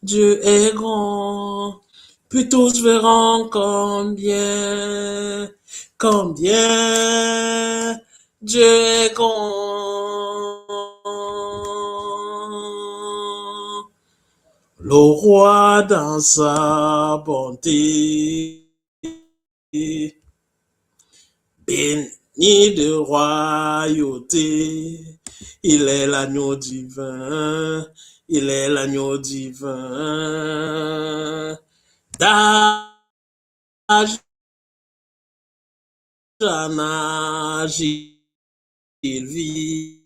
Dieu est grand, puis tous verront combien Dieu est grand. Le roi dans sa bonté, béni de royauté, il est l'agneau divin, il est l'agneau divin. D'âge en âge, il vit.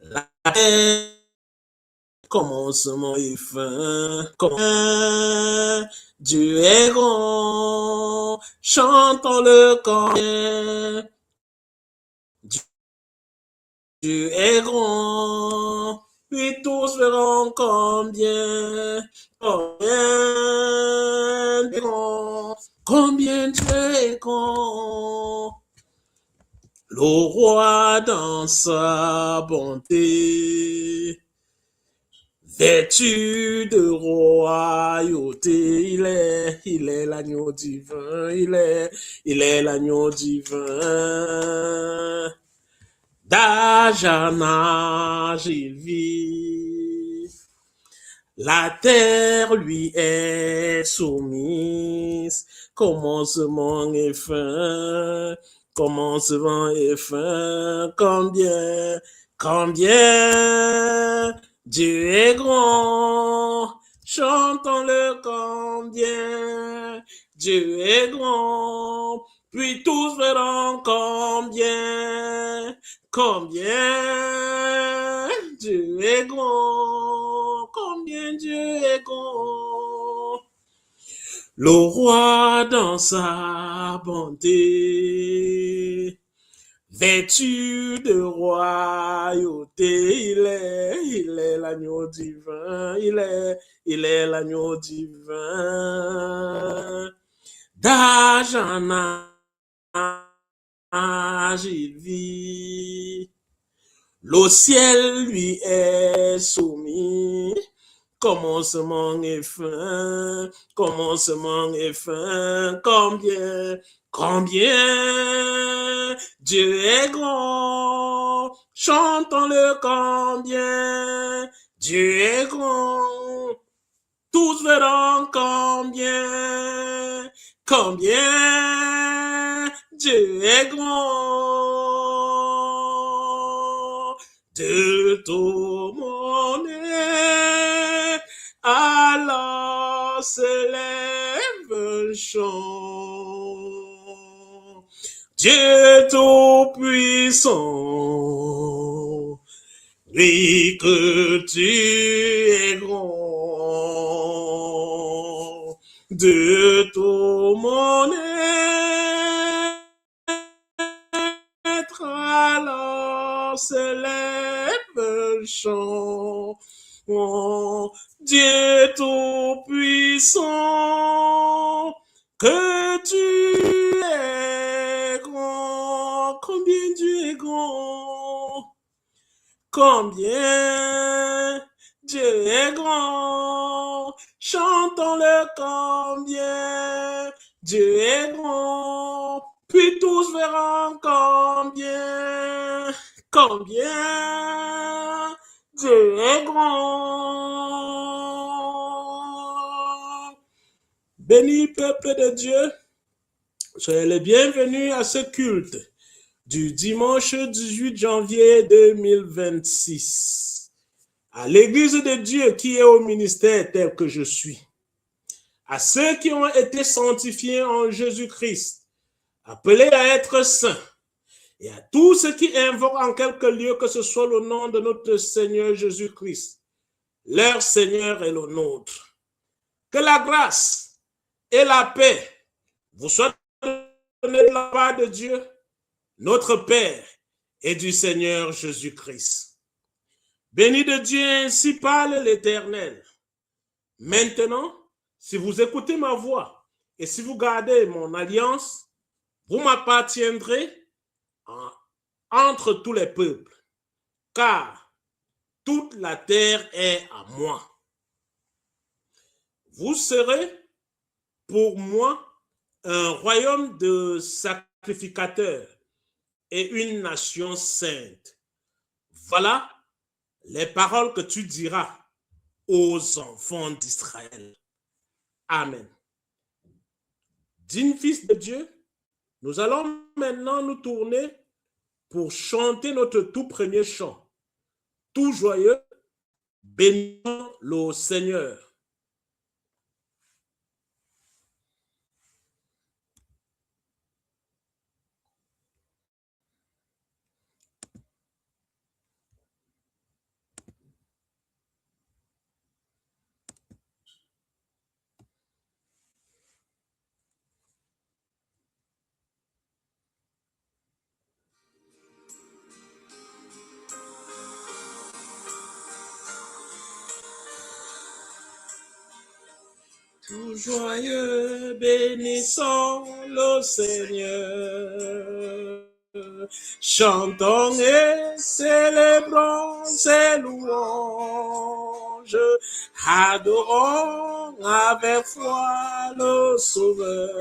La terre, commencement et fin. Dieu est grand, chantons le combien. Dieu est grand, puis tous verront combien Dieu est grand. Le roi dans sa bonté, vêtu de royauté, il est l'agneau divin, il est l'agneau divin. D'âge en âge, il vit. La terre lui est soumise, commencement et fin, commencement et fin, combien Dieu est grand, chantons le combien Dieu est grand, puis tous verront combien Dieu est grand, combien Dieu est grand. Le roi dans sa bonté, vêtu de royauté, il est l'agneau divin, il est l'agneau divin. D'âge en âge, il vit. Le ciel lui est soumis, commencement et fin, combien Dieu est grand, chantons le combien Dieu est grand, tous verront combien Dieu est grand. De tout mon nez, alors s'élève un chant. Dieu tout-puissant, lui que tu es grand. De tout mon être, alors s'élève un chant. Oh, Dieu tout-puissant, que tu es grand, combien Dieu est grand, combien Dieu est grand, chantons le combien Dieu est grand, puis tous verront combien Dieu est grand. Béni peuple de Dieu, soyez les bienvenus à ce culte du dimanche 18 janvier 2026. À l'église de Dieu qui est au ministère tel que je suis. À ceux qui ont été sanctifiés en Jésus-Christ, appelés à être saints, et à tous ceux qui invoquent en quelque lieu que ce soit le nom de notre Seigneur Jésus-Christ, leur Seigneur est le nôtre. Que la grâce et la paix vous soient données de la part de Dieu, notre Père, et du Seigneur Jésus-Christ. Béni de Dieu, ainsi parle l'Éternel. Maintenant, si vous écoutez ma voix et si vous gardez mon alliance, vous m'appartiendrez entre tous les peuples, car toute la terre est à moi. Vous serez pour moi un royaume de sacrificateurs et une nation sainte. Voilà les paroles que tu diras aux enfants d'Israël. Amen. Digne fils de Dieu, nous allons maintenant nous tourner pour chanter notre tout premier chant. Tout joyeux, bénissons le Seigneur. Tout joyeux, bénissons le Seigneur. Chantons et célébrons ses louanges. Adorons avec foi le Sauveur.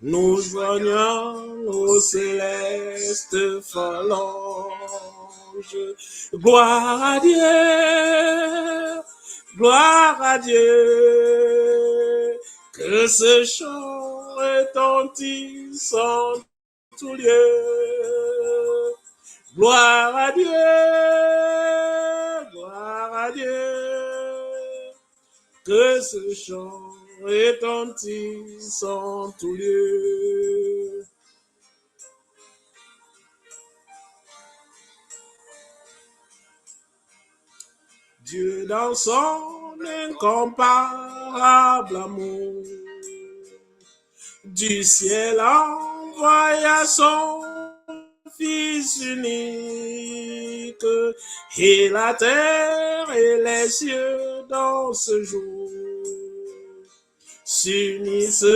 Nous joignons aux célestes phalanges. Gloire à Dieu. Gloire à Dieu, que ce chant retentisse en tout lieu. Gloire à Dieu, que ce chant retentisse en tout lieu. Dieu dans son incomparable amour, du ciel envoya son Fils unique, et la terre et les cieux dans ce jour s'unissent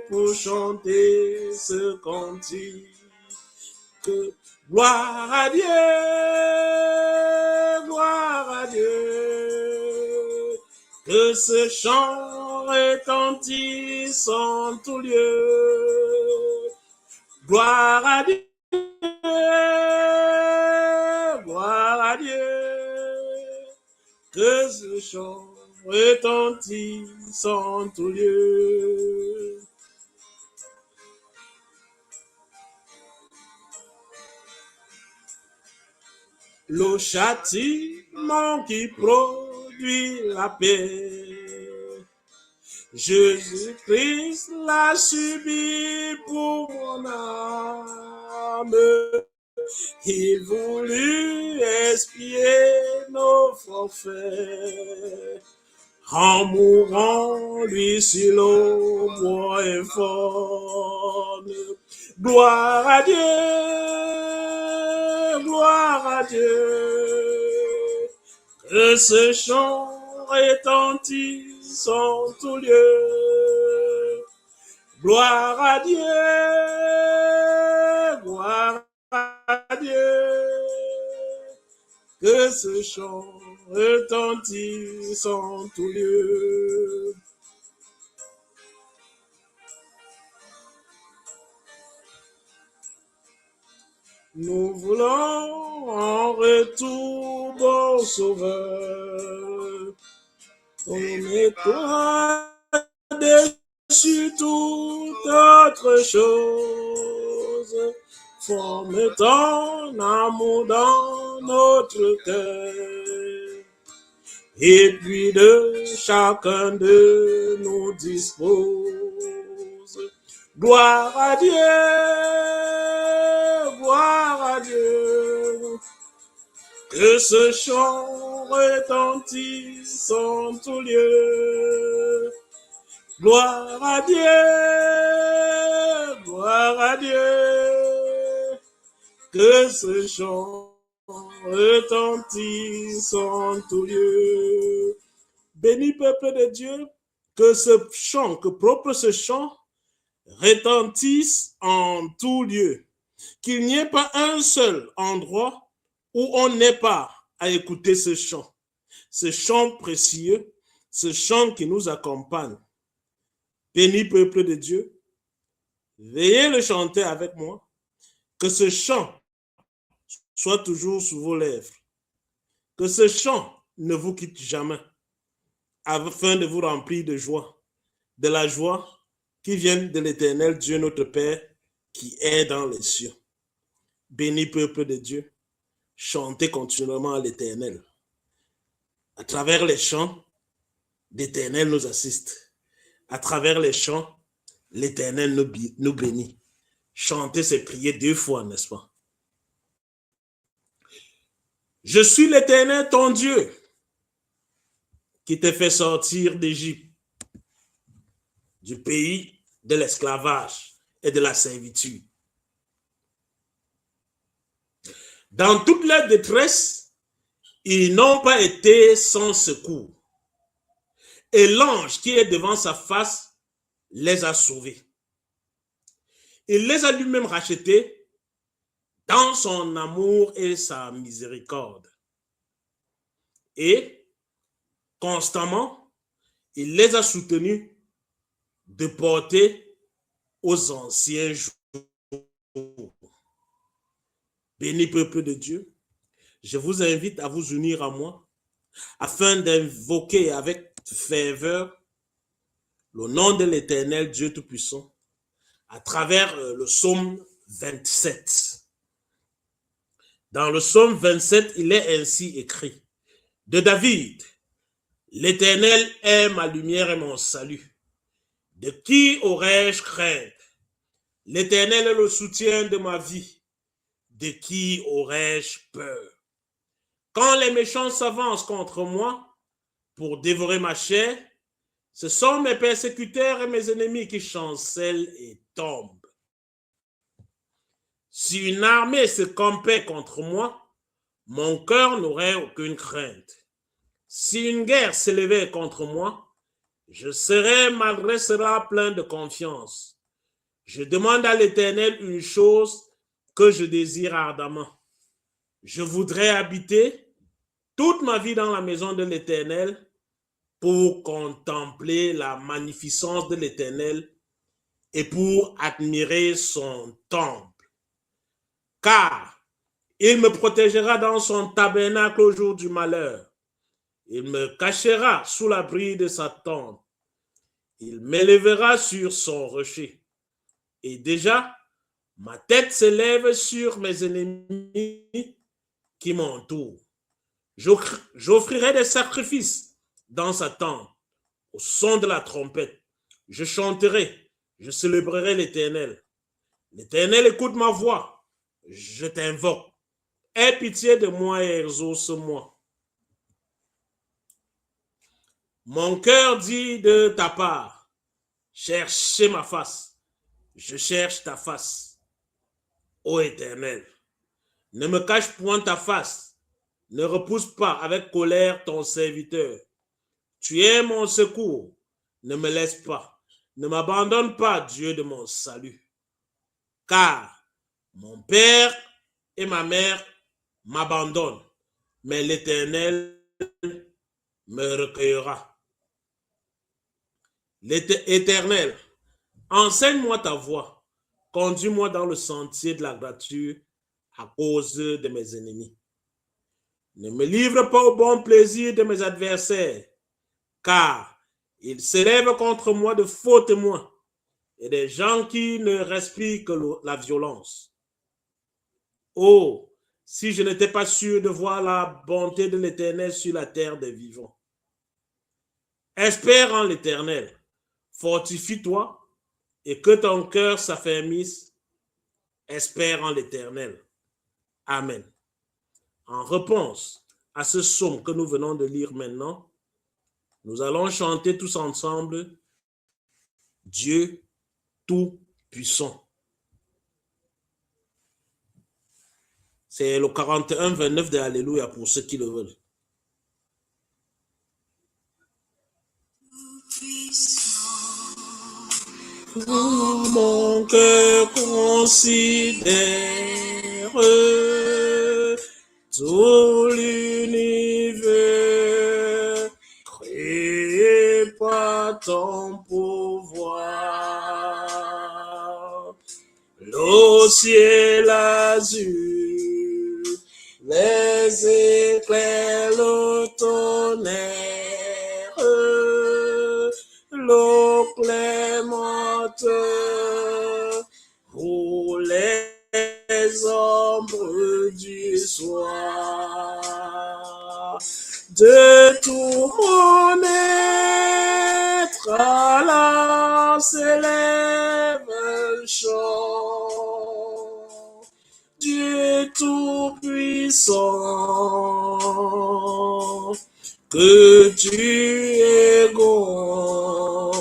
pour chanter ce cantique. Gloire à Dieu, que ce chant retentisse en tout lieu. Gloire à Dieu, que ce chant retentisse en tout lieu. Le châtiment qui produit la paix, Jésus-Christ l'a subi pour mon âme. Il voulut expier nos forfaits, en mourant lui sur le bois informe. Gloire à Dieu, que ce chant retentisse en tout lieu. Gloire à Dieu, que ce chant retentisse en tout lieu. Nous voulons en retour, bon Sauveur, promets-toi dessus toute autre chose, forme ton amour dans notre cœur, et puis de chacun de nous dispose. Gloire à Dieu, que ce chant retentisse en tout lieu. Gloire à Dieu, que ce chant retentisse en tout lieu. Béni peuple de Dieu, que ce chant, que propre ce chant retentisse en tout lieu. Qu'il n'y ait pas un seul endroit où on n'ait pas à écouter ce chant précieux, ce chant qui nous accompagne. Béni peuple de Dieu, veuillez le chanter avec moi, que ce chant soit toujours sous vos lèvres, que ce chant ne vous quitte jamais, afin de vous remplir de joie, de la joie qui vient de l'Éternel Dieu notre Père, qui est dans les cieux. Béni peuple de Dieu, chantez continuellement à l'Éternel. À travers les chants, l'Éternel nous assiste. À travers les chants, l'Éternel nous bénit. Chanter, c'est prier 2 fois, n'est-ce pas? Je suis l'Éternel, ton Dieu, qui t'a fait sortir d'Égypte, du pays de l'esclavage et de la servitude. Dans toute leur détresse, ils n'ont pas été sans secours. Et l'ange qui est devant sa face les a sauvés. Il les a lui-même rachetés dans son amour et sa miséricorde. Et constamment, il les a soutenus de porter aux anciens jours. Béni peuple de Dieu, je vous invite à vous unir à moi afin d'invoquer avec ferveur le nom de l'Éternel Dieu Tout-Puissant à travers le psaume 27. Dans le psaume 27, il est ainsi écrit: de David, l'Éternel est ma lumière et mon salut. De qui aurais-je crainte? L'Éternel est le soutien de ma vie. De qui aurais-je peur? Quand les méchants s'avancent contre moi pour dévorer ma chair, ce sont mes persécuteurs et mes ennemis qui chancellent et tombent. Si une armée se campait contre moi, mon cœur n'aurait aucune crainte. Si une guerre s'élevait contre moi, je serais malgré cela plein de confiance. Je demande à l'Éternel une chose que je désire ardemment. Je voudrais habiter toute ma vie dans la maison de l'Éternel pour contempler la magnificence de l'Éternel et pour admirer son temple. Car il me protégera dans son tabernacle au jour du malheur. Il me cachera sous l'abri de sa tente. Il m'élèvera sur son rocher. Et déjà, ma tête s'élève sur mes ennemis qui m'entourent. J'offrirai des sacrifices dans sa tente, au son de la trompette. Je chanterai, je célébrerai l'Éternel. L'Éternel écoute ma voix, je t'invoque. Aie pitié de moi et exauce-moi. Mon cœur dit de ta part, cherchez ma face. Je cherche ta face, ô Éternel. Ne me cache point ta face. Ne repousse pas avec colère ton serviteur. Tu es mon secours. Ne me laisse pas. Ne m'abandonne pas, Dieu de mon salut. Car mon père et ma mère m'abandonnent, mais l'Éternel me recueillera. Éternel, enseigne-moi ta voie. Conduis-moi dans le sentier de la droiture à cause de mes ennemis. Ne me livre pas au bon plaisir de mes adversaires, car ils s'élèvent contre moi de faux témoins et des gens qui ne respirent que la violence. Oh, si je n'étais pas sûr de voir la bonté de l'Éternel sur la terre des vivants. Espère en l'Éternel, fortifie-toi et que ton cœur s'affermisse. Espère en l'Éternel. Amen. En réponse à ce psaume que nous venons de lire maintenant, nous allons chanter tous ensemble Dieu Tout-Puissant. C'est le 41-29 de Alléluia pour ceux qui le veulent. Quand mon cœur considère tout l'univers créé par ton pouvoir. L'eau, ciel azur, les éclairs, le tonnerre, l'eau clémente pour les ombres du soir. De tout mon être alors s'élève un chant. Dieu tout-puissant, que tu es grand.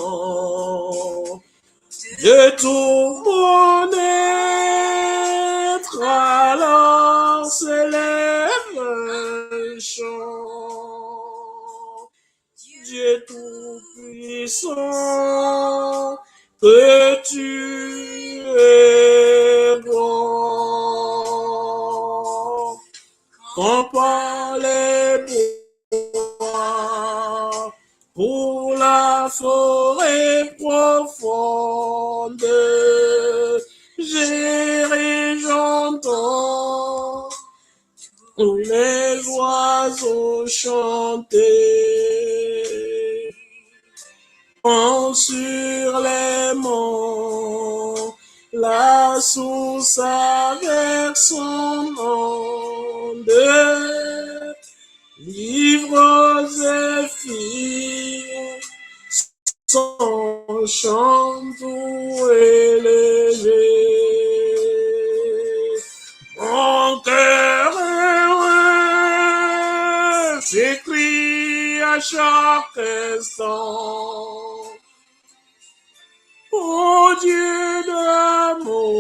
De tout mon être alors s'élève un chant. Dieu tout-puissant, que tu es grand. Quand par les bois, pour la forêt profonde, j'ai j'entends tous les oiseaux chanter. Sur les monts, la source avec son onde, livres et filles, son chant doux élevé. Mon cœur heureux s'écrie à chaque instant. Ô Dieu d'amour,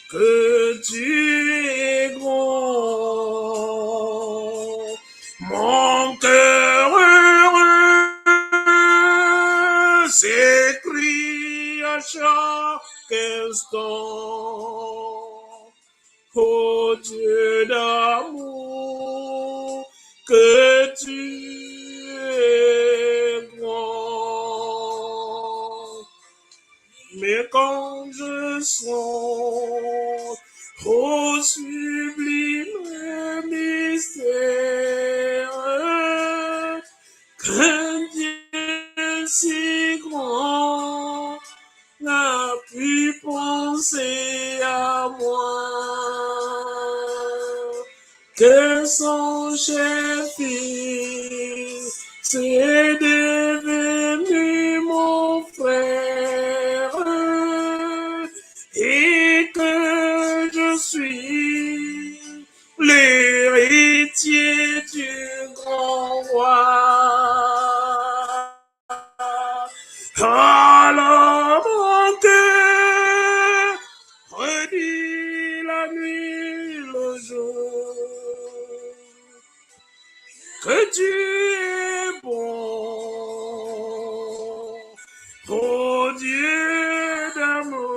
que tu es grand. Mon cœur heureux s'écrie à chaque instant. Ô Dieu d'amour, que tu es grand. Mais quand je sens au sublime mystère qu'un Dieu si grand n'a pu penser à moi, que son cher fils c'est devenu mon frère et que je suis l'héritier du grand roi. Alors mon cœur redit la nuit, le jour, que tu es bon, ô Dieu d'amour.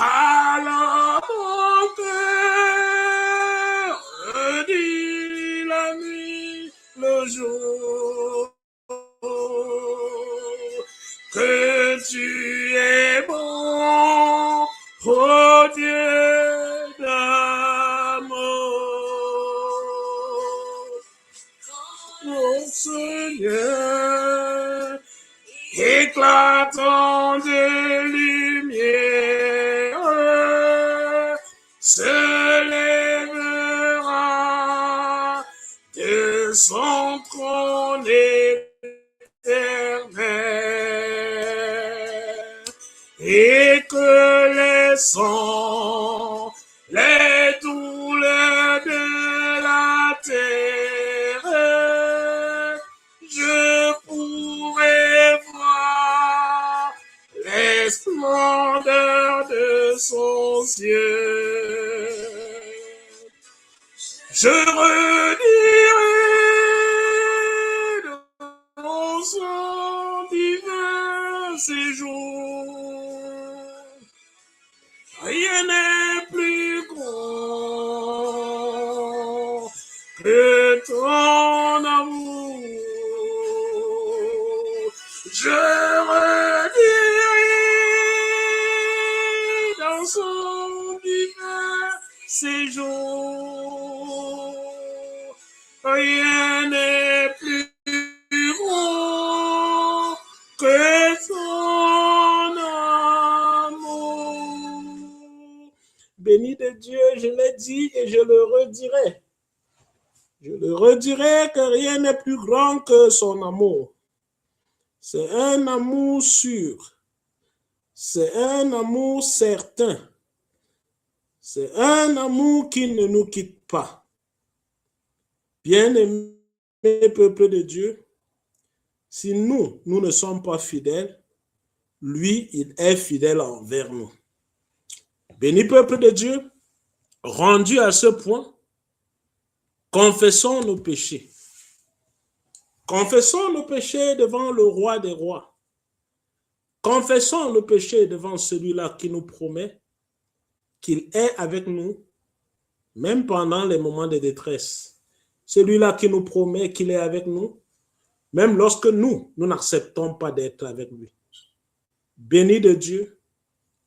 Alors mon cœur redit la nuit, le jour, que tu es bon, ô Dieu d'amour. Mon Seigneur, éclatant de lumière, se lèvera de son trône éternel, et que les sons, les douleurs de la terre, je pourrai voir les splendeurs de son ciel. Je redirai dans son divin séjour. Rien n'est que ton amour, je redirai dans son divin séjour. Rien n'est plus grand que ton amour. Béni de Dieu, je l'ai dit et je le redirai. Je le redirai que rien n'est plus grand que son amour. C'est un amour sûr. C'est un amour certain. C'est un amour qui ne nous quitte pas. Bien-aimés peuple de Dieu, si nous ne sommes pas fidèles, lui, il est fidèle envers nous. Béni peuple de Dieu, rendu à ce point, confessons nos péchés. Confessons nos péchés devant le roi des rois. Confessons nos péchés devant celui-là qui nous promet qu'il est avec nous, même pendant les moments de détresse. Celui-là qui nous promet qu'il est avec nous, même lorsque nous n'acceptons pas d'être avec lui. Béni de Dieu,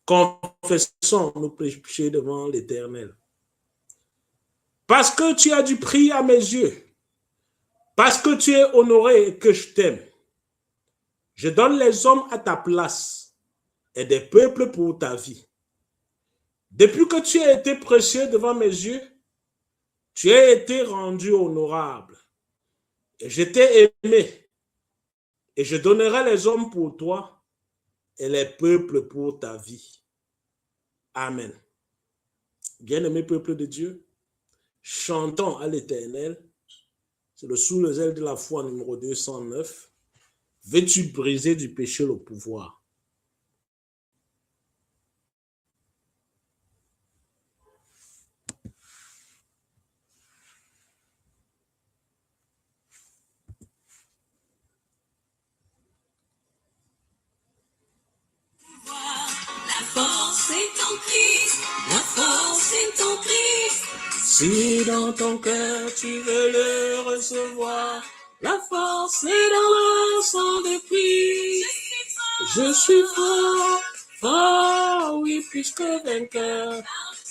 confessons nos péchés devant l'Éternel. Parce que tu as du prix à mes yeux, parce que tu es honoré et que je t'aime, je donne les hommes à ta place et des peuples pour ta vie. Depuis que tu as été précieux devant mes yeux, tu as été rendu honorable. Et je t'ai aimé. Et je donnerai les hommes pour toi et les peuples pour ta vie. Amen. Bien-aimé peuple de Dieu, chantons à l'Éternel. C'est le sous le zèle de la foi numéro 209. Veux-tu briser du péché le pouvoir? La force est en Christ, la force est en Christ. Si dans ton cœur tu veux le recevoir, la force est dans le sang de Christ. Je suis fort, fort, oui, plus que vainqueur.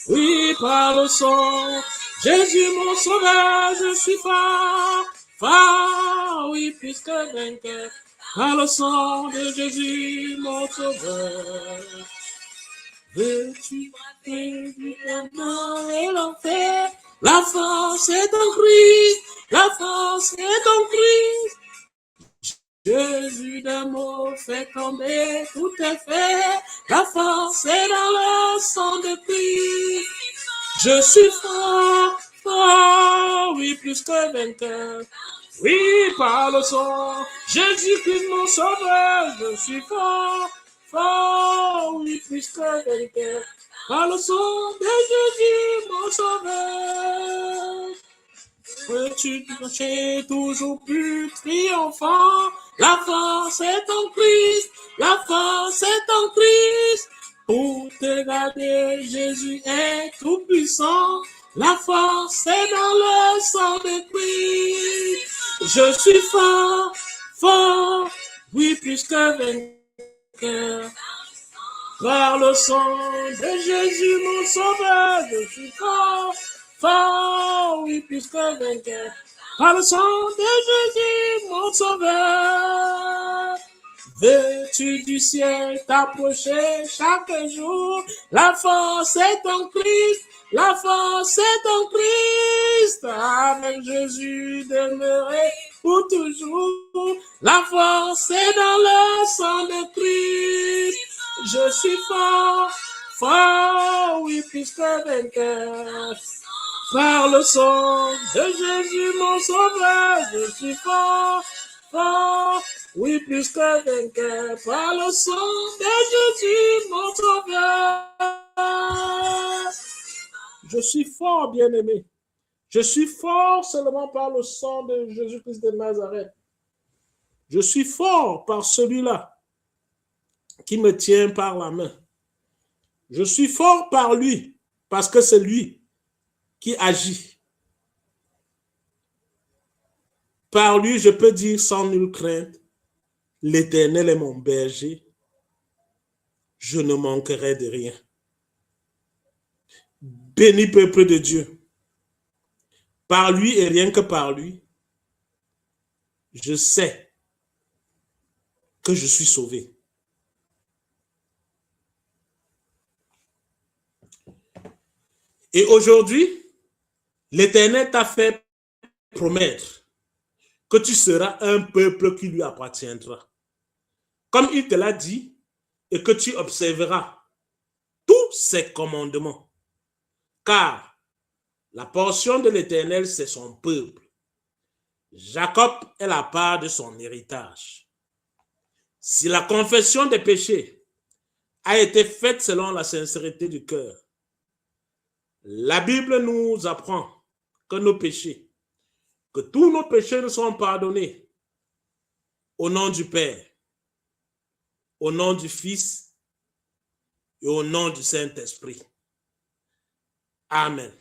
Oui, par le sang, Jésus mon sauveur, je suis fort, fort, oui, plus que vainqueur. Par le sang de Jésus mon sauveur. Veux-tu braver du mort et l'enfer? La force est en Christ, la force est en Christ. Jésus d'amour fait tomber tout est fait. La force est dans le sang de Christ. Je suis fort, fort, oui, plus que vainqueur. Oui, par le sang, Jésus-Christ mon sauveur, je suis fort, fort, oui, plus que vainqueur. Par le sang de Jésus mon sauveur. Veux-tu marcher toujours plus triomphant? La force est en Christ, la force est en Christ. Pour te garder, Jésus est tout puissant. La force est dans le sang de Christ. Je suis fort, fort, oui, plus que vainqueur. Par le sang de Jésus, mon sauveur, je suis fort, fort, oui, plus que vainqueur. Par le sang de Jésus, mon sauveur. Veux-tu du ciel t'approcher chaque jour? La force est en Christ, la force est en Christ. Avec Jésus demeurer pour toujours. La force est dans le sang de Christ. Je suis fort, fort, oui, plus que vainqueur. Par le sang de Jésus, mon sauveur, je suis fort, fort, oui, plus que vainqueur. Par le sang de Jésus, mon sauveur. Je suis fort, bien-aimé. Je suis fort seulement par le sang de Jésus-Christ de Nazareth. Je suis fort par celui-là qui me tient par la main. Je suis fort par lui, parce que c'est lui qui agit. Par lui, je peux dire sans nulle crainte, l'Éternel est mon berger, je ne manquerai de rien. Béni peuple de Dieu. Par lui et rien que par lui, je sais que je suis sauvé. Et aujourd'hui, l'Éternel t'a fait promettre que tu seras un peuple qui lui appartiendra. Comme il te l'a dit, et que tu observeras tous ses commandements. Car la portion de l'Éternel, c'est son peuple. Jacob est la part de son héritage. Si la confession des péchés a été faite selon la sincérité du cœur, la Bible nous apprend que nos péchés, que tous nos péchés nous sont pardonnés au nom du Père, au nom du Fils et au nom du Saint-Esprit. Amen.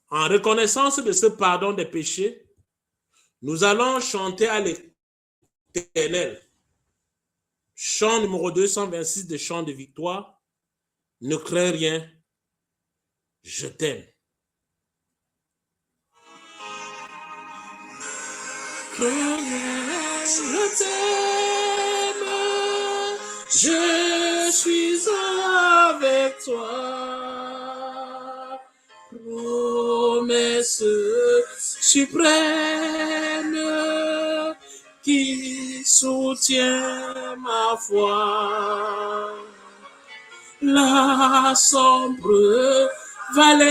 En reconnaissance de ce pardon des péchés, nous allons chanter à l'Éternel. Chant numéro 226 de chant de victoire. Ne crains rien, je t'aime. Je t'aime, je suis avec toi. Promesse suprême qui soutient ma foi. La sombre vallée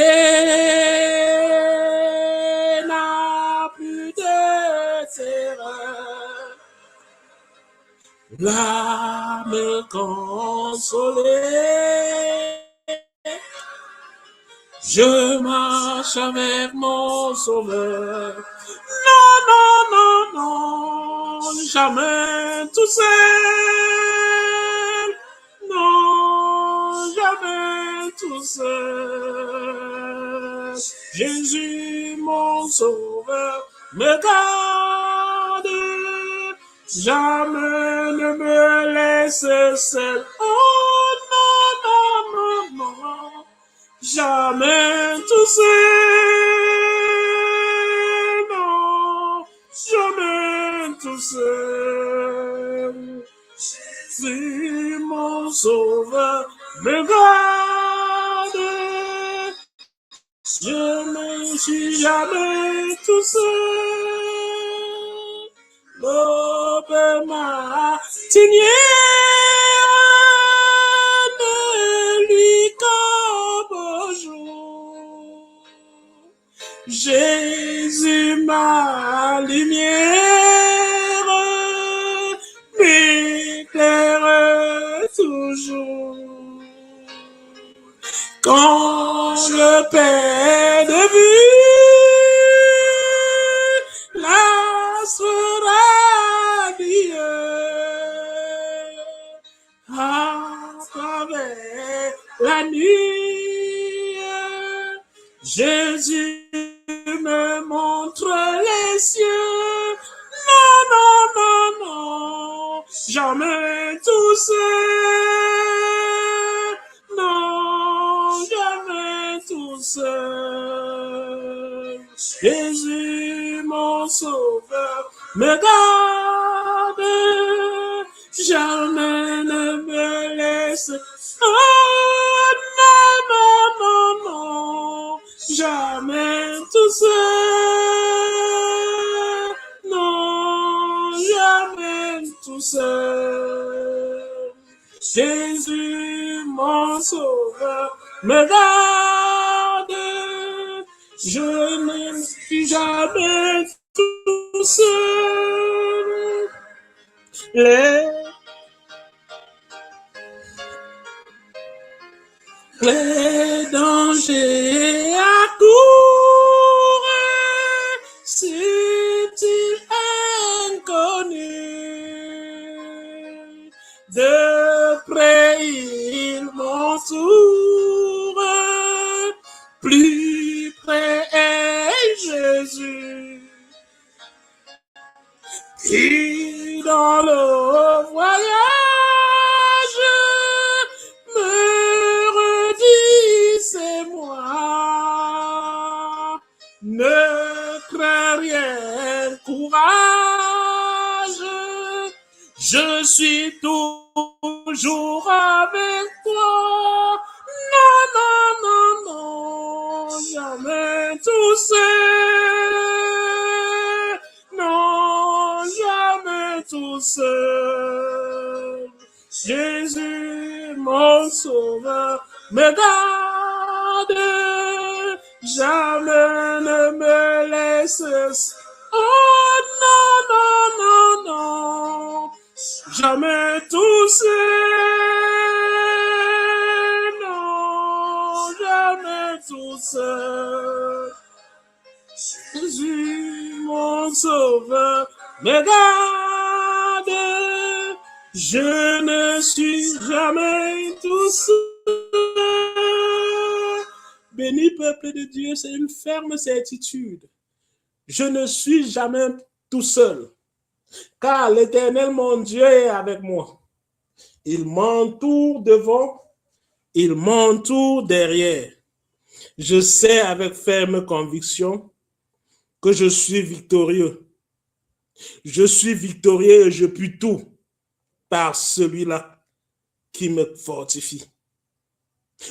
n'a plus de terreur. L'âme consolée, je marche avec mon sauveur. Non, non, non, non, jamais tout seul. Non, jamais tout seul. Jésus, mon sauveur, me garde. Jamais ne me laisse seul. Oh non, non, non, non. Jamais tout seul. Non, jamais tout seul. Jésus, mon sauveur, me garde. Je ne suis jamais tout seul. L'aube matinière ne lui comme au jour. Jésus, ma lumière, m'éclaire toujours. Quand je perds de vue l'astre radieux à travers la nuit, Jésus me montre les cieux. Non, non, non, non, jamais tout seul. Non, jamais tout seul. Jésus, mon sauveur, me garde. Jamais ne me laisse. Oh, non, non, non, non. Jamais tout seul. Non, jamais tout seul. Jésus, mon sauveur, me garde. Je ne suis jamais tout seul. Les dangers accourent, c'est-il inconnu. De près ils m'entourent, plus près est Jésus. courage. Je suis toujours avec toi. Non, non, non, non, jamais tout seul. Non, jamais tout seul. Jésus, mon sauveur, me garde. Jamais ne me laisse. Oh non, non, non, non. Jamais tout seul. Non, jamais tout seul. Jésus, mon sauveur, me garde. Je ne suis jamais tout seul. Béni peuple de Dieu, c'est une ferme certitude. Je ne suis jamais tout seul, car l'Éternel, mon Dieu, est avec moi. Il m'entoure devant, il m'entoure derrière. Je sais avec ferme conviction que je suis victorieux. Je suis victorieux et je puis tout par celui-là qui me fortifie.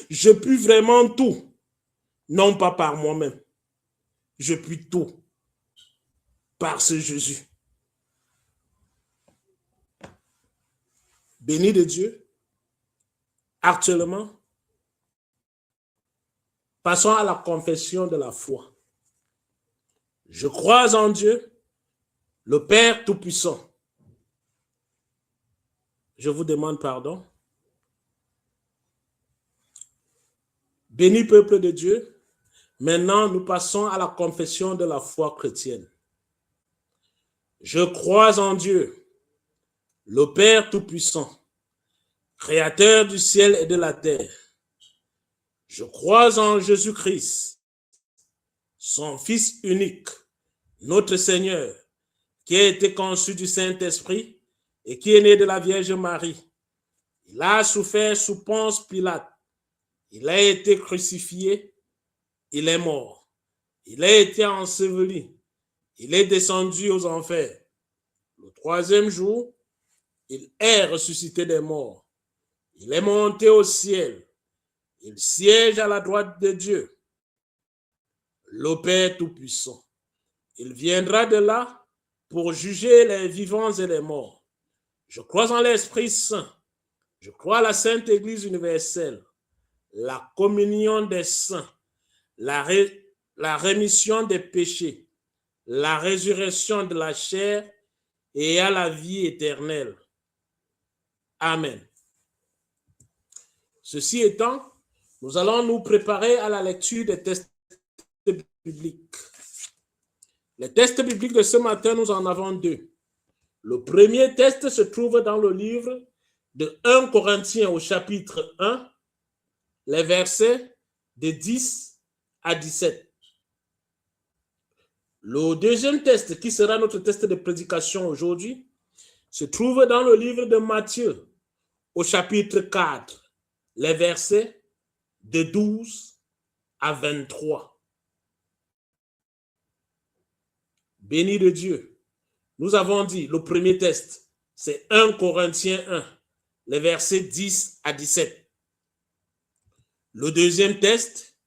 Je puis vraiment tout, non pas par moi-même. Je puis tout par ce Jésus. Béni de Dieu. Actuellement, passons à la confession de la foi. Je crois en Dieu, le Père Tout-Puissant. Je vous demande pardon. Béni peuple de Dieu. Maintenant, nous passons à la confession de la foi chrétienne. Je crois en Dieu, le Père Tout-Puissant, Créateur du ciel et de la terre. Je crois en Jésus-Christ, son Fils unique, notre Seigneur, qui a été conçu du Saint-Esprit et qui est né de la Vierge Marie. Il a souffert sous Ponce Pilate. Il a été crucifié. Il est mort. Il a été enseveli. Il est descendu aux enfers. Le troisième jour, il est ressuscité des morts. Il est monté au ciel. Il siège à la droite de Dieu, le Père Tout-Puissant. Il viendra de là pour juger les vivants et les morts. Je crois en l'Esprit Saint. Je crois à la Sainte Église universelle, la communion des saints, la rémission des péchés, la résurrection de la chair et à la vie éternelle. Amen. Ceci étant, nous allons nous préparer à la lecture des textes bibliques. Les textes bibliques de ce matin, nous en avons deux. Le premier texte se trouve dans le livre de 1 Corinthiens au chapitre 1, les versets de 10 à 17. Le deuxième texte, qui sera notre texte de prédication aujourd'hui, se trouve dans le livre de Matthieu au chapitre 4, les versets de 12 à 23. Béni de Dieu. Nous avons dit, le premier texte, c'est 1 Corinthiens 1, les versets 10 à 17. Le deuxième texte,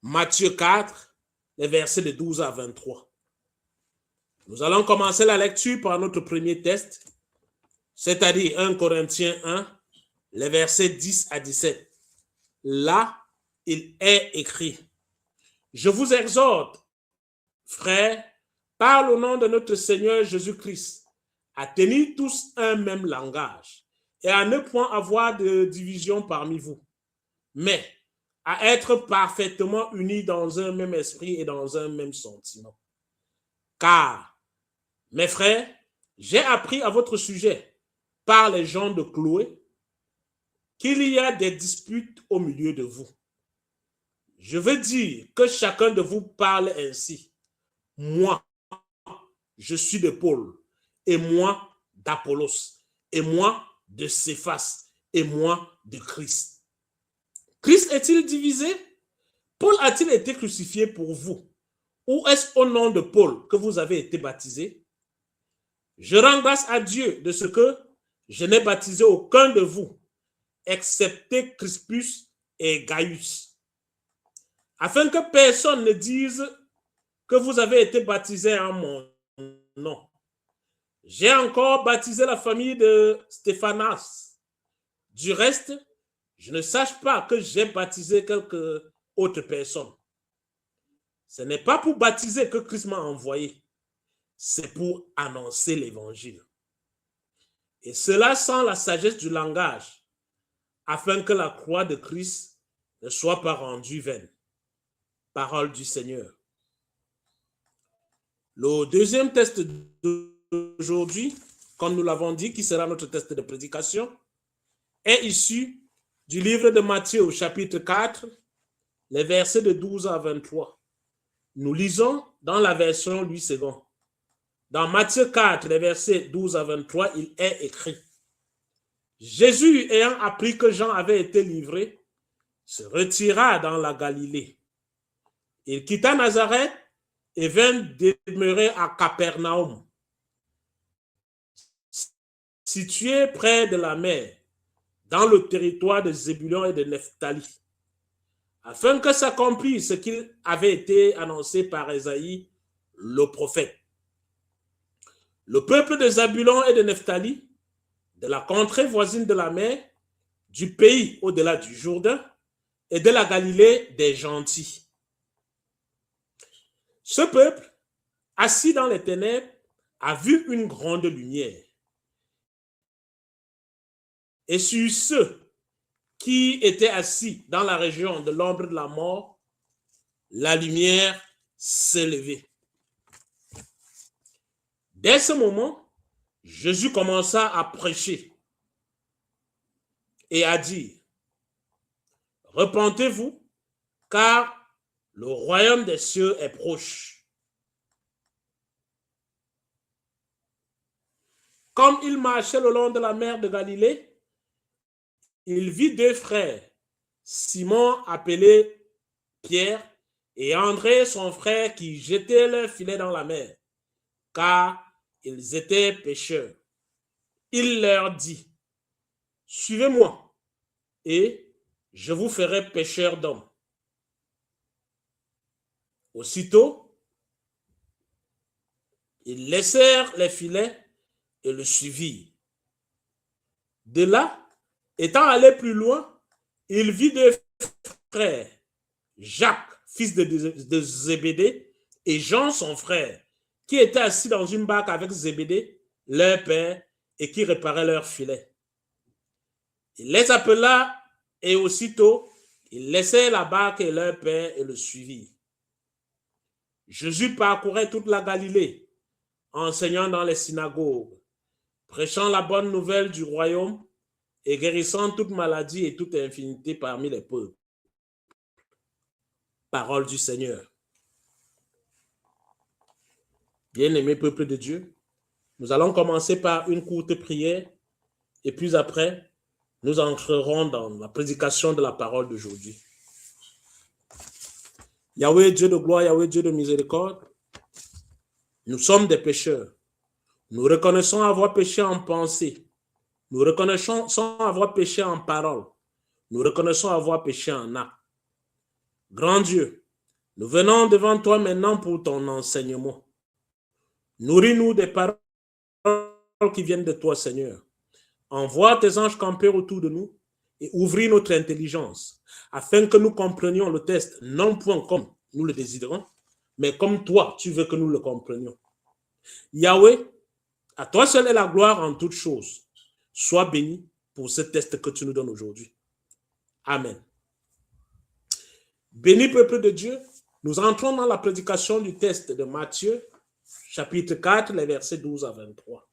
Matthieu 4, les versets de 12 à 23. Nous allons commencer la lecture par notre premier texte, c'est-à-dire 1 Corinthiens 1, les versets 10 à 17. Là, il est écrit: Je vous exhorte, frères, par le nom de notre Seigneur Jésus-Christ, à tenir tous un même langage et à ne point avoir de division parmi vous, mais à être parfaitement unis dans un même esprit et dans un même sentiment. Car, mes frères, j'ai appris à votre sujet par les gens de Chloé qu'il y a des disputes au milieu de vous. Je veux dire que chacun de vous parle ainsi. Moi, je suis de Paul, et moi d'Apollos, et moi de Céphas, et moi de Christ. Christ est-il divisé? Paul a-t-il été crucifié pour vous? Ou est-ce au nom de Paul que vous avez été baptisés? Je rends grâce à Dieu de ce que je n'ai baptisé aucun de vous, excepté Crispus et Gaius, afin que personne ne dise que vous avez été baptisés en mon nom. J'ai encore baptisé la famille de Stéphanas. Du reste, je ne sache pas que j'ai baptisé quelque autre personne. Ce n'est pas pour baptiser que Christ m'a envoyé, c'est pour annoncer l'évangile. Et cela sans la sagesse du langage, afin que la croix de Christ ne soit pas rendue vaine. Parole du Seigneur. Le deuxième test d'aujourd'hui, comme nous l'avons dit, qui sera notre test de prédication, est issu du livre de Matthieu au chapitre 4, les versets de 12 à 23. Nous lisons dans la version Louis II. Dans Matthieu 4, les versets 12 à 23, il est écrit: Jésus, ayant appris que Jean avait été livré, se retira dans la Galilée. Il quitta Nazareth et vint demeurer à Capernaum, situé près de la mer, dans le territoire de Zébulon et de Nephtali, afin que s'accomplisse ce qui avait été annoncé par Ésaïe, le prophète. Le peuple de Zébulon et de Nephtali, de la contrée voisine de la mer, du pays au-delà du Jourdain et de la Galilée des gentils. Ce peuple, assis dans les ténèbres, a vu une grande lumière. Et sur ceux qui étaient assis dans la région de l'ombre de la mort, la lumière s'est levée. Dès ce moment, Jésus commença à prêcher et à dire: Repentez-vous, car le royaume des cieux est proche. Comme il marchait le long de la mer de Galilée, il vit deux frères, Simon appelé Pierre et André son frère, qui jetaient leur filet dans la mer, car ils étaient pêcheurs. Il leur dit: Suivez-moi, et je vous ferai pêcheurs d'hommes. Aussitôt, ils laissèrent les filets et le suivirent. De là, étant allé plus loin, il vit deux frères, Jacques, fils de Zébédée, et Jean, son frère, qui étaient assis dans une barque avec Zébédée, leur père, et qui réparaient leurs filets. Il les appela, et aussitôt, ils laissèrent la barque et leur père et le suivirent. Jésus parcourait toute la Galilée, enseignant dans les synagogues, prêchant la bonne nouvelle du royaume et guérissant toute maladie et toute infirmité parmi les peuples. Parole du Seigneur. Bien-aimés peuple de Dieu, nous allons commencer par une courte prière et puis après, nous entrerons dans la prédication de la parole d'aujourd'hui. Yahweh, Dieu de gloire, Yahweh, Dieu de miséricorde, nous sommes des pécheurs. Nous reconnaissons avoir péché en pensée. Nous reconnaissons avoir péché en parole. Nous reconnaissons avoir péché en acte. Grand Dieu, nous venons devant toi maintenant pour ton enseignement. Nourris-nous des paroles qui viennent de toi, Seigneur. Envoie tes anges camper autour de nous et ouvris notre intelligence, afin que nous comprenions le texte, non point comme nous le désirons, mais comme toi, tu veux que nous le comprenions. Yahweh, à toi seul est la gloire en toutes choses. Sois béni pour ce texte que tu nous donnes aujourd'hui. Amen. Béni peuple de Dieu, nous entrons dans la prédication du texte de Matthieu, chapitre 4, les versets 12 à 23.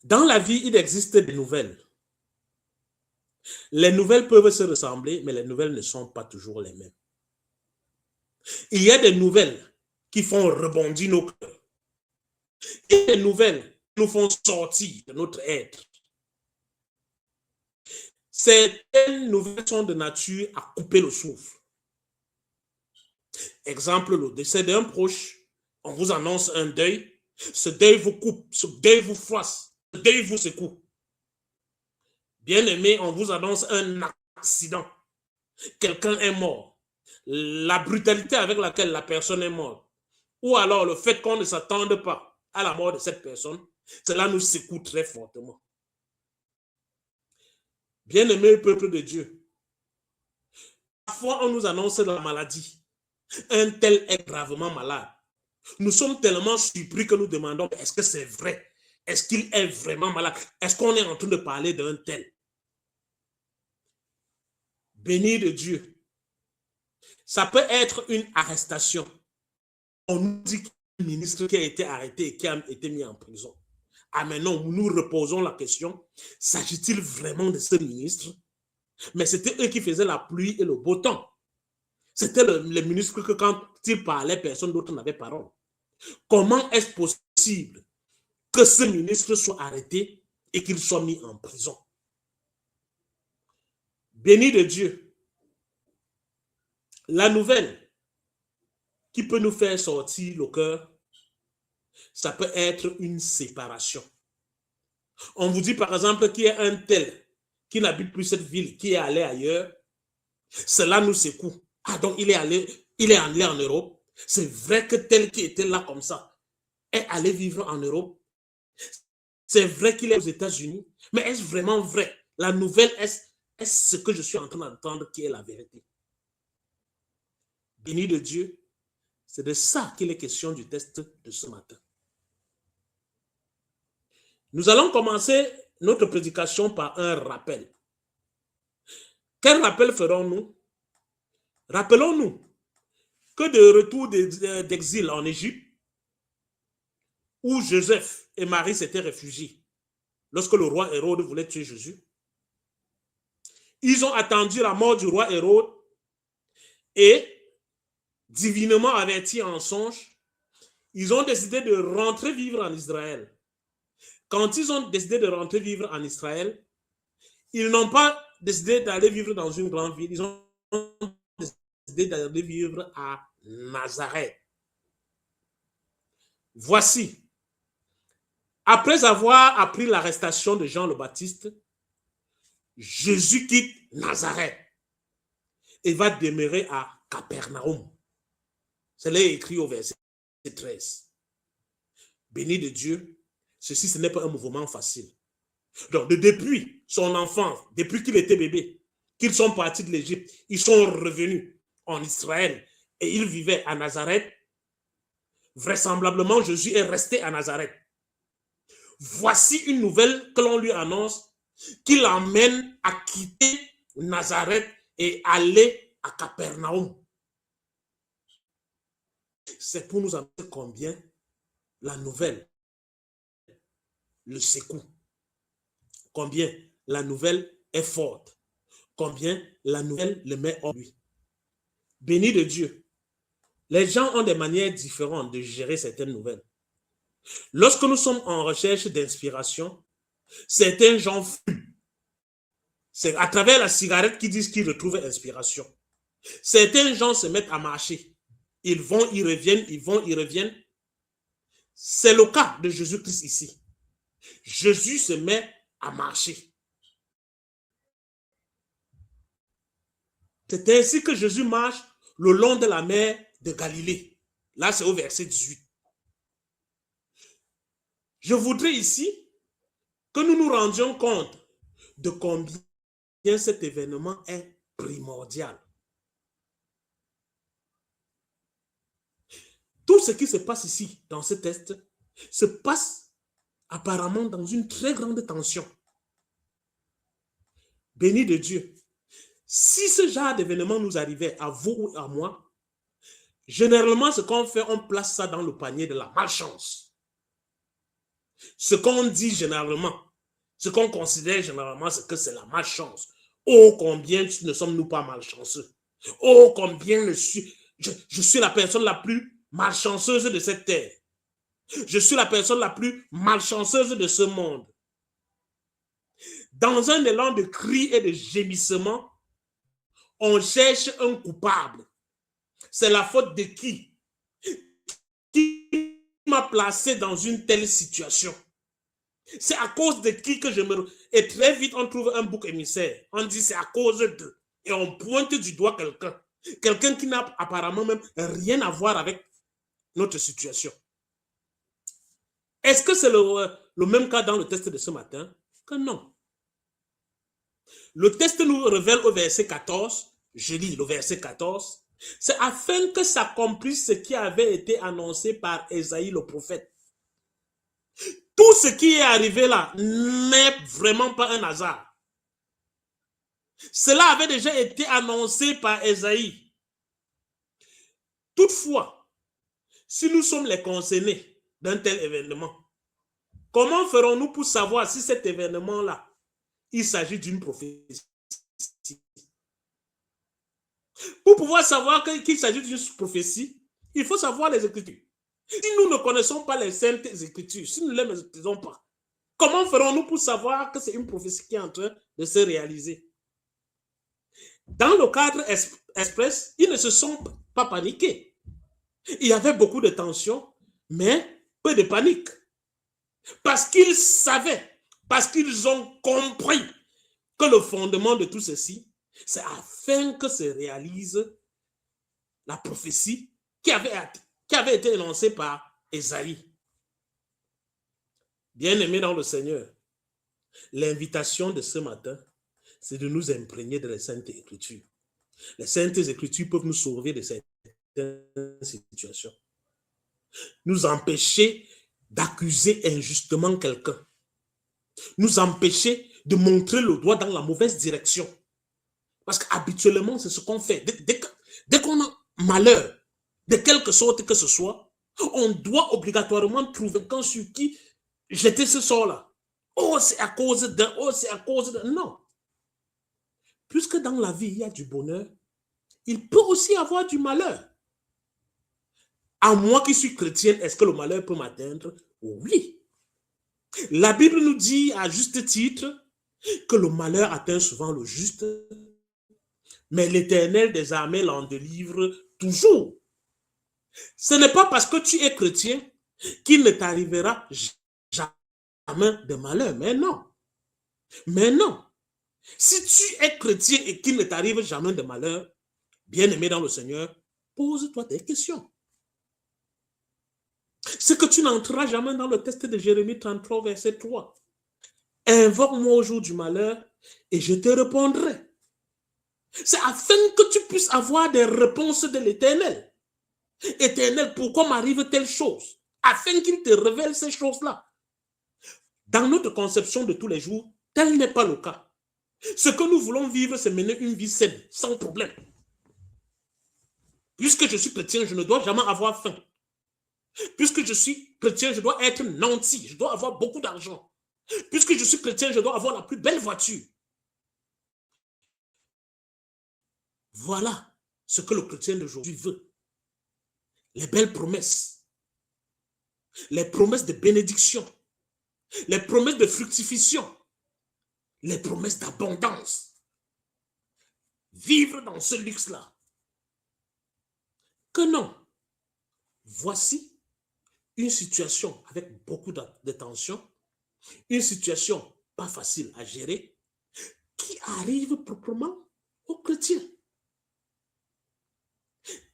Dans la vie, il existe des nouvelles. Les nouvelles peuvent se ressembler, mais les nouvelles ne sont pas toujours les mêmes. Il y a des nouvelles qui font rebondir nos cœurs. Il y a des nouvelles qui nous font sortir de notre être. Certaines nouvelles sont de nature à couper le souffle. Exemple, le décès d'un proche, on vous annonce un deuil, Ce deuil vous coupe, ce deuil vous froisse, ce deuil vous secoue. Bien-aimé, on vous annonce un accident. Quelqu'un est mort. La brutalité avec laquelle la personne est morte, ou alors le fait qu'on ne s'attende pas à la mort de cette personne, cela nous secoue très fortement. Bien-aimé peuple de Dieu, parfois on nous annonce la maladie. Un tel est gravement malade. Nous sommes tellement surpris que nous demandons, est-ce que c'est vrai? Est-ce qu'il est vraiment malade? Est-ce qu'on est en train de parler d'un tel? Béni de Dieu. Ça peut être une arrestation. On nous dit qu'il y a un ministre qui a été arrêté et qui a été mis en prison. Ah mais non, nous reposons la question, s'agit-il vraiment de ce ministre? Mais c'était eux qui faisaient la pluie et le beau temps. C'était le ministre que quand il parlait, personne d'autre n'avait parole. Comment est-ce possible que ce ministre soit arrêté et qu'il soit mis en prison? Béni de Dieu. La nouvelle qui peut nous faire sortir le cœur, ça peut être une séparation. On vous dit par exemple qu'il y a un tel qui n'habite plus cette ville, qui est allé ailleurs. Cela nous secoue. Ah donc il est allé en Europe. C'est vrai que tel qui était là comme ça est allé vivre en Europe. C'est vrai qu'il est aux États-Unis. Mais est-ce vraiment vrai? La nouvelle, est-ce ce que je suis en train d'entendre qui est la vérité? Béni de Dieu, c'est de ça qu'il est question du test de ce matin. Nous allons commencer notre prédication par un rappel. Quel rappel ferons-nous? Rappelons-nous que de retour d'exil en Égypte, où Joseph et Marie s'étaient réfugiés, lorsque le roi Hérode voulait tuer Jésus, ils ont attendu la mort du roi Hérode et, divinement avertis en songe, ils ont décidé de rentrer vivre en Israël. Quand ils ont décidé de rentrer vivre en Israël, ils n'ont pas décidé d'aller vivre dans une grande ville, ils ont décidé d'aller vivre à Nazareth. Voici, après avoir appris l'arrestation de Jean le Baptiste, Jésus quitte Nazareth et va demeurer à Capernaum. C'est là écrit au verset 13. Béni de Dieu, ceci ce n'est pas un mouvement facile. Donc depuis son enfance, depuis qu'il était bébé, qu'ils sont partis de l'Égypte, ils sont revenus en Israël et ils vivaient à Nazareth. Vraisemblablement, Jésus est resté à Nazareth. Voici une nouvelle que l'on lui annonce qui l'emmène à quitter Nazareth et aller à Capernaum. C'est pour nous annoncer combien la nouvelle le secoue, combien la nouvelle est forte, combien la nouvelle le met en lui. Béni de Dieu. Les gens ont des manières différentes de gérer certaines nouvelles. Lorsque nous sommes en recherche d'inspiration, certains gens fument. C'est à travers la cigarette qu'ils disent qu'ils retrouvent inspiration. Certains gens se mettent à marcher. Ils vont, ils reviennent, ils vont, ils reviennent. C'est le cas de Jésus-Christ ici. Jésus se met à marcher. C'est ainsi que Jésus marche le long de la mer de Galilée. Là, c'est au verset 18. Je voudrais ici que nous nous rendions compte de combien cet événement est primordial. Tout ce qui se passe ici, dans ce texte, se passe apparemment dans une très grande tension. Béni de Dieu. Si ce genre d'événement nous arrivait à vous ou à moi, généralement, ce qu'on fait, on place ça dans le panier de la malchance. Ce qu'on dit généralement, ce qu'on considère généralement, c'est que c'est la malchance. Oh, combien ne sommes-nous pas malchanceux. Oh, combien je suis la personne la plus malchanceuse de cette terre. Je suis la personne la plus malchanceuse de ce monde. Dans un élan de cris et de gémissements, on cherche un coupable. C'est la faute de qui? Qui m'a placé dans une telle situation? C'est à cause de qui que je me... Et très vite, on trouve un bouc émissaire. On dit c'est à cause d'eux. Et on pointe du doigt quelqu'un. Quelqu'un qui n'a apparemment même rien à voir avec notre situation. Est-ce que c'est le même cas dans le test de ce matin? Que non. Le test nous révèle au verset 14, je lis le verset 14, c'est afin que s'accomplisse ce qui avait été annoncé par Ésaïe le prophète. Tout ce qui est arrivé là n'est vraiment pas un hasard. Cela avait déjà été annoncé par Ésaïe. Toutefois, si nous sommes les concernés d'un tel événement, comment ferons-nous pour savoir si cet événement-là, il s'agit d'une prophétie? Pour pouvoir savoir qu'il s'agit d'une prophétie, il faut savoir les Écritures. Si nous ne connaissons pas les saintes Écritures, si nous ne les maîtrisons pas, comment ferons-nous pour savoir que c'est une prophétie qui est en train de se réaliser? Dans le cadre express, ils ne se sont pas paniqués. Il y avait beaucoup de tensions, mais peu de panique. Parce qu'ils savaient, parce qu'ils ont compris que le fondement de tout ceci, c'est afin que se réalise la prophétie qui avait été énoncée par Ésaïe. Bien-aimés dans le Seigneur, l'invitation de ce matin, c'est de nous imprégner de la Sainte Écriture. Les Saintes Écritures peuvent nous sauver de certaines situations, nous empêcher d'accuser injustement quelqu'un, nous empêcher de montrer le doigt dans la mauvaise direction. Parce qu'habituellement, c'est ce qu'on fait. Dès qu'on a malheur, de quelque sorte que ce soit, on doit obligatoirement trouver quelqu'un sur qui jeter ce sort-là. Oh, c'est à cause d'un, oh, c'est à cause d'un. Non. Puisque dans la vie, il y a du bonheur, il peut aussi avoir du malheur. À moi qui suis chrétienne, est-ce que le malheur peut m'atteindre? Oui. La Bible nous dit à juste titre que le malheur atteint souvent le juste, mais l'Éternel des armées l'en délivre toujours. Ce n'est pas parce que tu es chrétien qu'il ne t'arrivera jamais de malheur. Mais non. Mais non. Si tu es chrétien et qu'il ne t'arrive jamais de malheur, bien-aimé dans le Seigneur, pose-toi des questions. C'est que tu n'entreras jamais dans le test de Jérémie 33, verset 3. Invoque-moi au jour du malheur et je te répondrai. C'est afin que tu puisses avoir des réponses de l'Éternel. Éternel, pourquoi m'arrive telle chose? Afin qu'il te révèle ces choses-là. Dans notre conception de tous les jours, tel n'est pas le cas. Ce que nous voulons vivre, c'est mener une vie saine, sans problème. Puisque je suis chrétien, je ne dois jamais avoir faim. Puisque je suis chrétien, je dois être nanti, je dois avoir beaucoup d'argent. Puisque je suis chrétien, je dois avoir la plus belle voiture. Voilà ce que le chrétien d'aujourd'hui veut. Les belles promesses. Les promesses de bénédiction. Les promesses de fructification. Les promesses d'abondance. Vivre dans ce luxe-là. Que non. Voici une situation avec beaucoup de tension, une situation pas facile à gérer, qui arrive proprement aux chrétiens.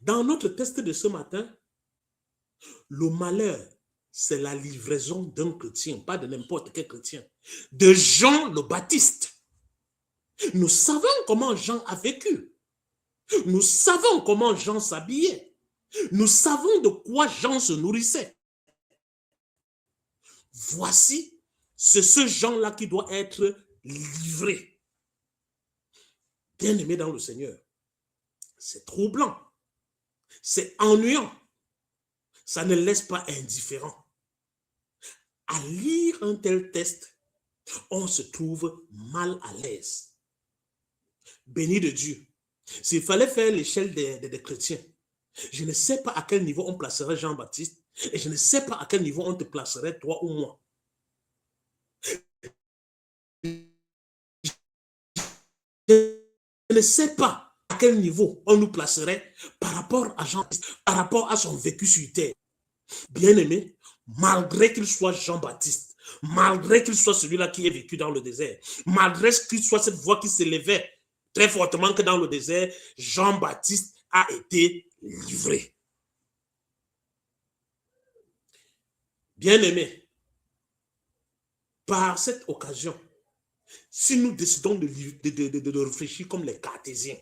Dans notre test de ce matin, le malheur, c'est la livraison d'un chrétien, pas de n'importe quel chrétien, de Jean le Baptiste. Nous savons comment Jean a vécu. Nous savons comment Jean s'habillait. Nous savons de quoi Jean se nourrissait. Voici, c'est ce Jean-là qui doit être livré. Bien-aimé dans le Seigneur, c'est troublant. C'est ennuyant. Ça ne laisse pas indifférent. À lire un tel test, on se trouve mal à l'aise. Béni de Dieu. S'il fallait faire l'échelle des chrétiens, je ne sais pas à quel niveau on placerait Jean-Baptiste et je ne sais pas à quel niveau on te placerait toi ou moi. Je ne sais pas à quel niveau on nous placerait par rapport à Jean, par rapport à son vécu sur terre. Bien-aimé, malgré qu'il soit Jean-Baptiste, malgré qu'il soit celui-là qui est vécu dans le désert, malgré qu'il soit cette voix qui s'élevait très fortement que dans le désert, Jean-Baptiste a été livré. Bien-aimés, par cette occasion, si nous décidons de réfléchir comme les cartésiens,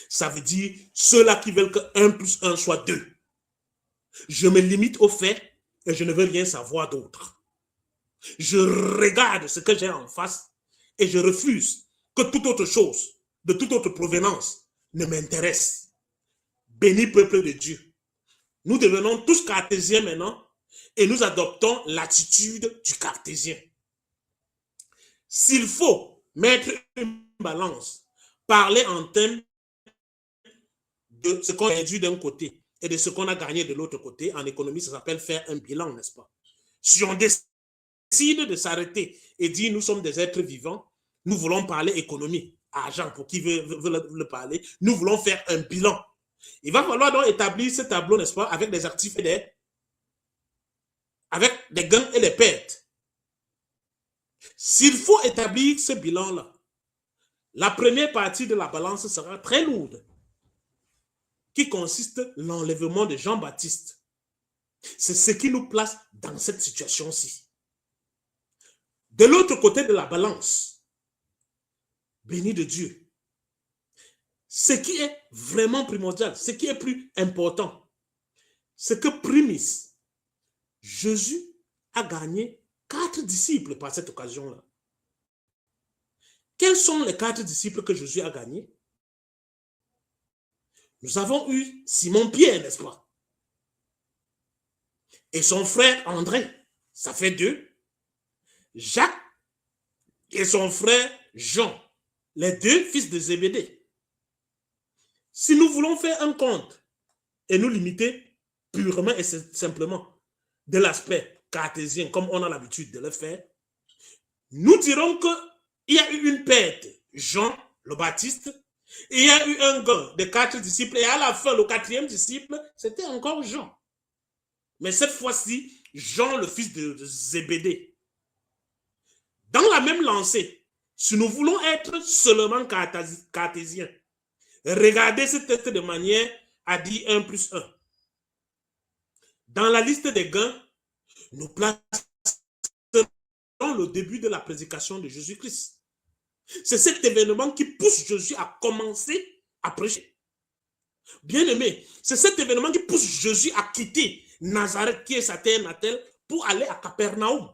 ça veut dire ceux-là qui veulent que 1 plus 1 soit 2. Je me limite aux faits et je ne veux rien savoir d'autre. Je regarde ce que j'ai en face et je refuse que toute autre chose, de toute autre provenance, ne m'intéresse. Béni peuple de Dieu. Nous devenons tous cartésiens maintenant et nous adoptons l'attitude du cartésien. S'il faut mettre une balance, parler en termes de ce qu'on a perdu d'un côté et de ce qu'on a gagné de l'autre côté, en économie, ça s'appelle faire un bilan, n'est-ce pas? Si on décide de s'arrêter et dire nous sommes des êtres vivants, nous voulons parler économie, argent, pour qui veut le parler, nous voulons faire un bilan. Il va falloir donc établir ce tableau, n'est-ce pas, avec des actifs et avec des gains et des pertes. S'il faut établir ce bilan-là, la première partie de la balance sera très lourde, qui consiste l'enlèvement de Jean-Baptiste. C'est ce qui nous place dans cette situation-ci. De l'autre côté de la balance, béni de Dieu, ce qui est vraiment primordial, ce qui est plus important, c'est que primis, Jésus a gagné 4 disciples par cette occasion-là. Quels sont les 4 disciples que Jésus a gagnés? Nous avons eu Simon-Pierre, n'est-ce pas? Et son frère André, ça fait 2. Jacques et son frère Jean, les 2 fils de Zébédée. Si nous voulons faire un compte et nous limiter purement et simplement de l'aspect cartésien, comme on a l'habitude de le faire, nous dirons qu'il y a eu une perte, Jean le Baptiste, et il y a eu un gain de 4 disciples, et à la fin, le 4e disciple, c'était encore Jean. Mais cette fois-ci, Jean, le fils de Zébédée. Dans la même lancée, si nous voulons être seulement cartésiens, regardez ce texte de manière à dire 1 plus 1. Dans la liste des gains, nous plaçons le début de la prédication de Jésus-Christ. C'est cet événement qui pousse Jésus à commencer à prêcher. Bien aimé, c'est cet événement qui pousse Jésus à quitter Nazareth, qui est sa terre natale, pour aller à Capernaum.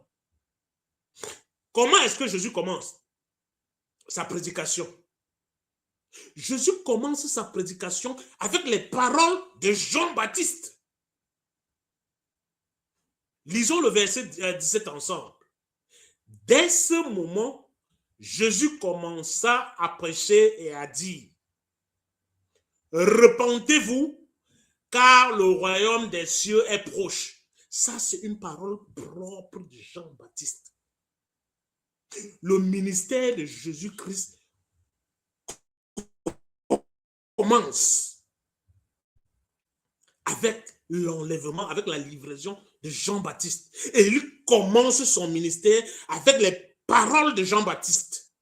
Comment est-ce que Jésus commence sa prédication? Jésus commence sa prédication avec les paroles de Jean-Baptiste. Lisons le verset 17 ensemble. Dès ce moment, Jésus commença à prêcher et à dire, repentez-vous, car le royaume des cieux est proche. Ça, c'est une parole propre de Jean-Baptiste. Le ministère de Jésus-Christ commence avec l'enlèvement, avec la livraison de Jean-Baptiste. Et il commence son ministère avec les paroles de Jean-Baptiste.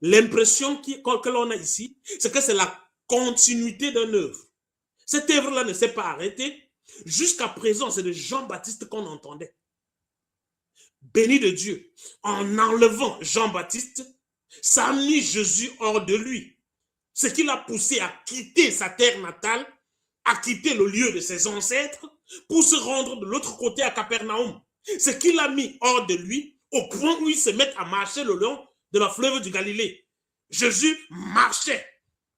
L'impression que l'on a ici, c'est que c'est la continuité d'une œuvre. Cette œuvre-là ne s'est pas arrêtée. Jusqu'à présent, c'est de Jean-Baptiste qu'on entendait. Béni de Dieu, en enlevant Jean-Baptiste, ça a mis Jésus hors de lui. Ce qui l'a poussé à quitter sa terre natale, à quitter le lieu de ses ancêtres, pour se rendre de l'autre côté à Capernaum. Ce qui l'a mis hors de lui, au point où il se met à marcher le long de la fleuve du Galilée. Jésus marchait.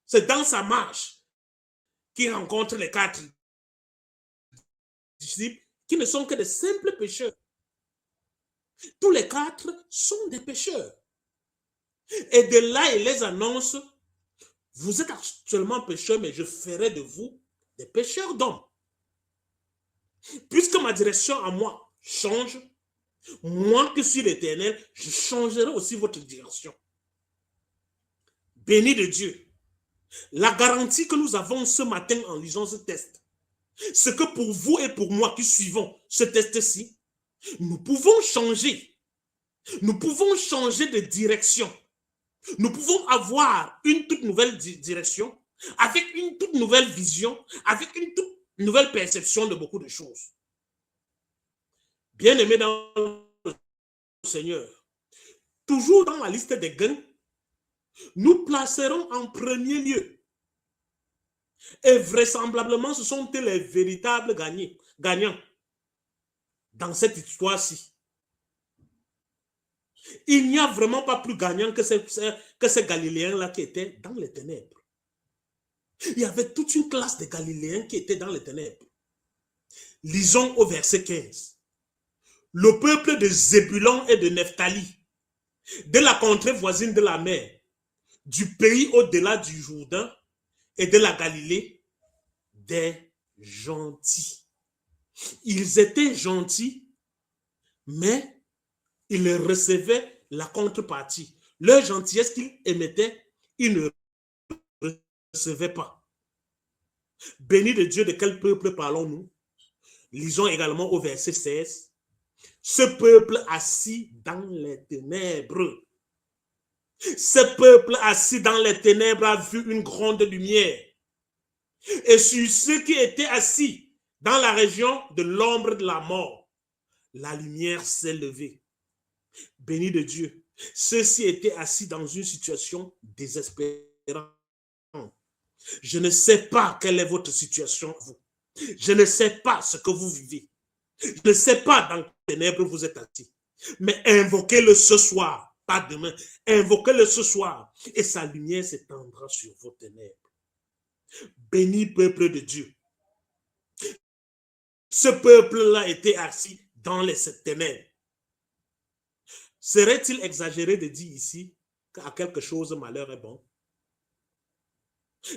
C'est dans sa marche qu'il rencontre les 4 disciples qui ne sont que des simples pécheurs. Tous les 4 sont des pécheurs. Et de là, il les annonce, vous êtes actuellement pécheurs, mais je ferai de vous des pécheurs d'hommes. Puisque ma direction à moi change, moi qui suis l'Éternel, je changerai aussi votre direction. Béni de Dieu. La garantie que nous avons ce matin en lisant ce texte, c'est que pour vous et pour moi qui suivons ce test-ci, nous pouvons changer. Nous pouvons changer de direction. Nous pouvons avoir une toute nouvelle direction, avec une toute nouvelle vision, avec une toute nouvelle perception de beaucoup de choses. Bien-aimés dans le Seigneur, toujours dans la liste des gains, nous placerons en premier lieu. Et vraisemblablement, ce sont les véritables gagnants dans cette histoire-ci. Il n'y a vraiment pas plus gagnant que ces Galiléens-là qui étaient dans les ténèbres. Il y avait toute une classe de Galiléens qui étaient dans les ténèbres. Lisons au verset 15. Le peuple de Zébulon et de Nephtali, de la contrée voisine de la mer, du pays au-delà du Jourdain et de la Galilée, des gentils. Ils étaient gentils, mais ils recevaient la contrepartie. Leur gentillesse qu'ils émettaient, ils ne recevaient pas. Béni de Dieu, de quel peuple parlons-nous? Lisons également au verset 16. Ce peuple assis dans les ténèbres. Ce peuple assis dans les ténèbres a vu une grande lumière. Et sur ceux qui étaient assis dans la région de l'ombre de la mort, la lumière s'est levée. Béni de Dieu. Ceux-ci étaient assis dans une situation désespérante. Je ne sais pas quelle est votre situation, vous. Je ne sais pas ce que vous vivez. Je ne sais pas dans quelles ténèbres vous êtes assis. Mais invoquez-le ce soir, pas demain. Invoquez-le ce soir et sa lumière s'étendra sur vos ténèbres. Béni peuple de Dieu. Ce peuple-là était assis dans les ténèbres. Serait-il exagéré de dire ici qu'à quelque chose, malheur est bon?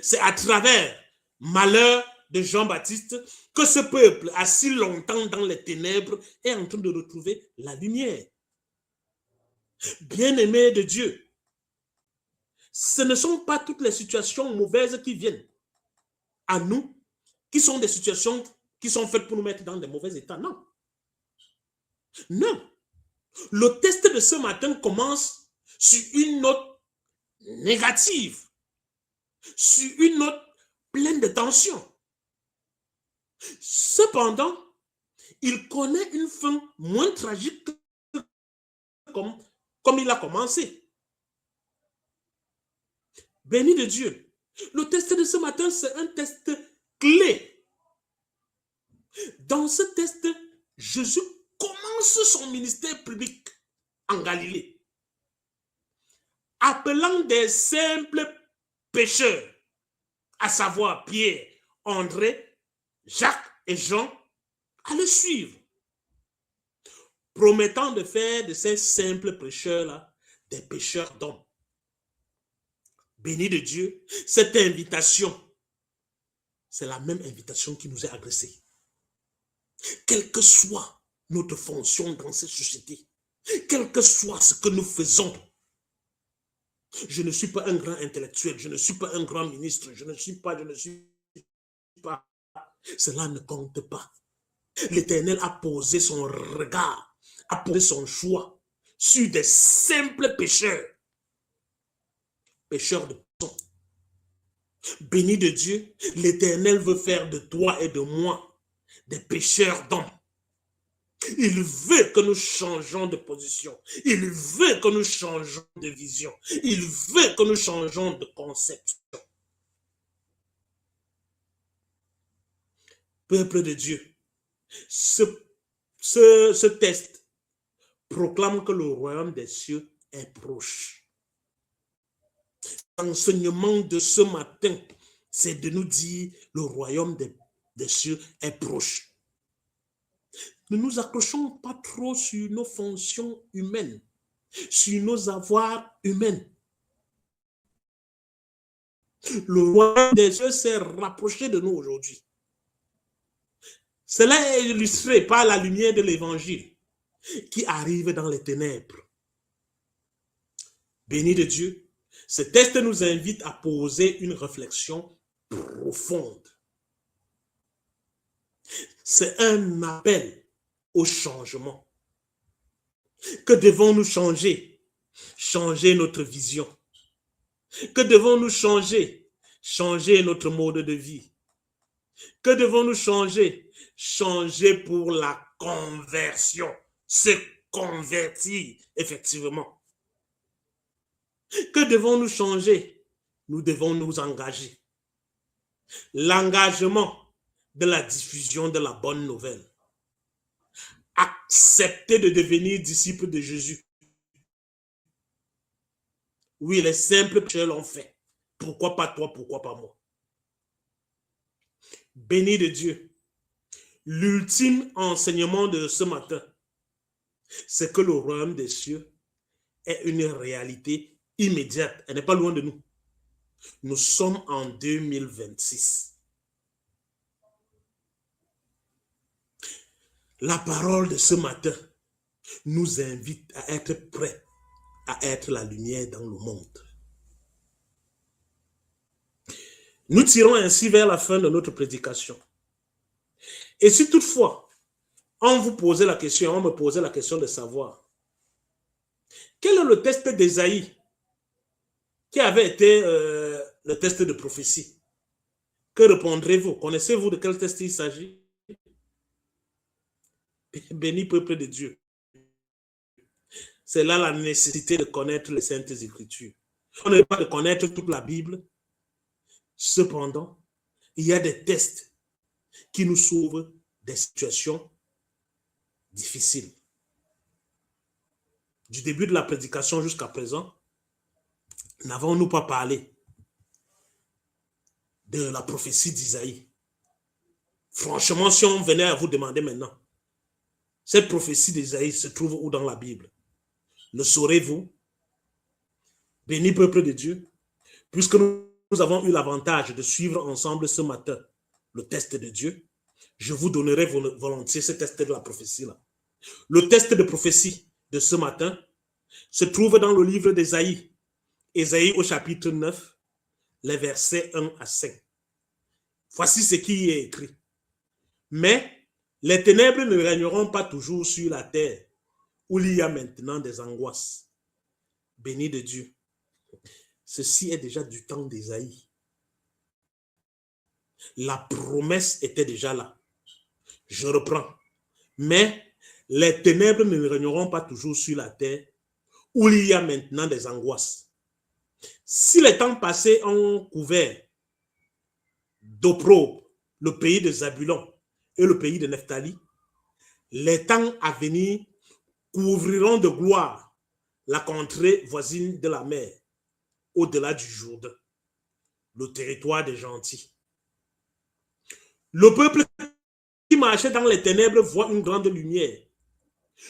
C'est à travers malheur de Jean-Baptiste que ce peuple, assis longtemps dans les ténèbres, est en train de retrouver la lumière. Bien-aimés de Dieu, ce ne sont pas toutes les situations mauvaises qui viennent à nous, qui sont des situations qui sont faites pour nous mettre dans des mauvais états. Non. Non. Le test de ce matin commence sur une note négative, sur une note pleine de tension. Cependant, il connaît une fin moins tragique comme il a commencé. Béni de Dieu. Le test de ce matin, c'est un test clé. Dans ce test, Jésus commence son ministère public en Galilée, appelant des simples pécheurs, à savoir Pierre, André, Jacques et Jean, à le suivre, promettant de faire de ces simples pécheurs-là des pécheurs d'hommes. Béni de Dieu, cette invitation, c'est la même invitation qui nous est adressée. Quelle que soit notre fonction dans cette société, quel que soit ce que nous faisons, je ne suis pas un grand intellectuel, je ne suis pas un grand ministre, je ne suis pas, cela ne compte pas. L'Éternel a posé son regard, a posé son choix sur des simples pécheurs, pécheurs de sang. Béni de Dieu, l'Éternel veut faire de toi et de moi des pécheurs d'hommes. Il veut que nous changeons de position. Il veut que nous changeons de vision. Il veut que nous changeons de conception. Peuple de Dieu, ce test proclame que le royaume des cieux est proche. L'enseignement de ce matin, c'est de nous dire le royaume des cieux est proche. Ne nous accrochons pas trop sur nos fonctions humaines, sur nos avoirs humains. Le royaume des cieux s'est rapproché de nous aujourd'hui. Cela est illustré par la lumière de l'évangile qui arrive dans les ténèbres. Béni de Dieu, ce texte nous invite à poser une réflexion profonde. C'est un appel au changement. Que devons-nous changer? Changer notre vision. Que devons-nous changer? Changer notre mode de vie. Que devons-nous changer? Changer pour la conversion. Se convertir, effectivement. Que devons-nous changer? Nous devons nous engager. L'engagement de la diffusion de la bonne nouvelle. Accepter de devenir disciple de Jésus. Oui, les simples pécheurs l'ont fait. Pourquoi pas toi, pourquoi pas moi? Béni de Dieu. L'ultime enseignement de ce matin, c'est que le royaume des cieux est une réalité immédiate. Elle n'est pas loin de nous. Nous sommes en 2026. La parole de ce matin nous invite à être prêts à être la lumière dans le monde. Nous tirons ainsi vers la fin de notre prédication. Et si toutefois, on vous posait la question, on me posait la question de savoir, quel est le test d'Ésaïe qui avait été le test de prophétie? Que répondrez-vous? Connaissez-vous de quel test il s'agit? Béni peuple de Dieu. C'est là la nécessité de connaître les Saintes Écritures. On n'est pas de connaître toute la Bible. Cependant, il y a des tests qui nous sauvent des situations difficiles. Du début de la prédication jusqu'à présent, n'avons-nous pas parlé de la prophétie d'Isaïe? Franchement, si on venait à vous demander maintenant, cette prophétie d'Isaïe se trouve où dans la Bible? Le saurez-vous? Béni peuple de Dieu, puisque nous avons eu l'avantage de suivre ensemble ce matin le test de Dieu, je vous donnerai volontiers ce test de la prophétie-là. Le test de prophétie de ce matin se trouve dans le livre d'Ésaïe. Ésaïe au chapitre 9, les versets 1 à 5. Voici ce qui y est écrit. Mais les ténèbres ne régneront pas toujours sur la terre, où il y a maintenant des angoisses. Béni de Dieu. Ceci est déjà du temps d'Ésaïe. La promesse était déjà là. Je reprends. Mais les ténèbres ne régneront pas toujours sur la terre, où il y a maintenant des angoisses. Si les temps passés ont couvert d'opprobre le pays de Zabulon et le pays de Nephtali, les temps à venir couvriront de gloire la contrée voisine de la mer, au-delà du Jourdain, le territoire des gentils. Le peuple qui marchait dans les ténèbres voit une grande lumière.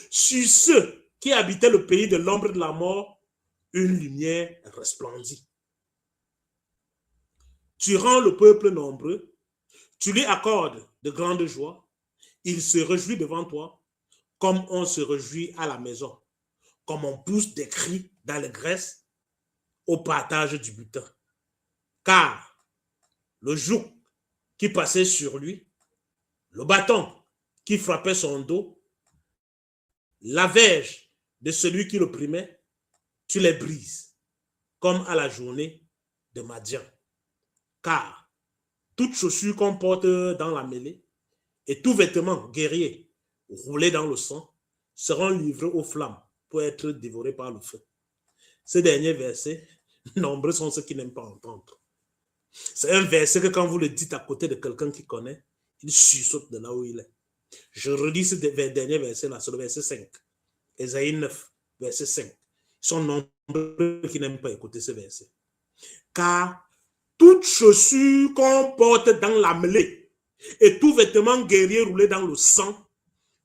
Sur ceux qui habitaient le pays de l'ombre de la mort, une lumière resplendit. Tu rends le peuple nombreux, tu lui accordes de grandes joies, il se réjouit devant toi, comme on se réjouit à la maison, comme on pousse des cris d'allégresse au partage du butin. Car le joug qui passait sur lui, le bâton qui frappait son dos, la verge de celui qui l'opprimait, tu les brises, comme à la journée de Madian. Car toute chaussure qu'on porte dans la mêlée et tout vêtement guerrier roulé dans le sang seront livrés aux flammes pour être dévorés par le feu. Ces derniers versets, nombreux sont ceux qui n'aiment pas entendre. C'est un verset que quand vous le dites à côté de quelqu'un qui connaît, il sursaute de là où il est. Je redis ce dernier verset-là, c'est le verset 5. Ésaïe 9, verset 5. Ils sont nombreux qui n'aiment pas écouter ce verset. Car toute chaussure qu'on porte dans la mêlée et tout vêtement guerrier roulé dans le sang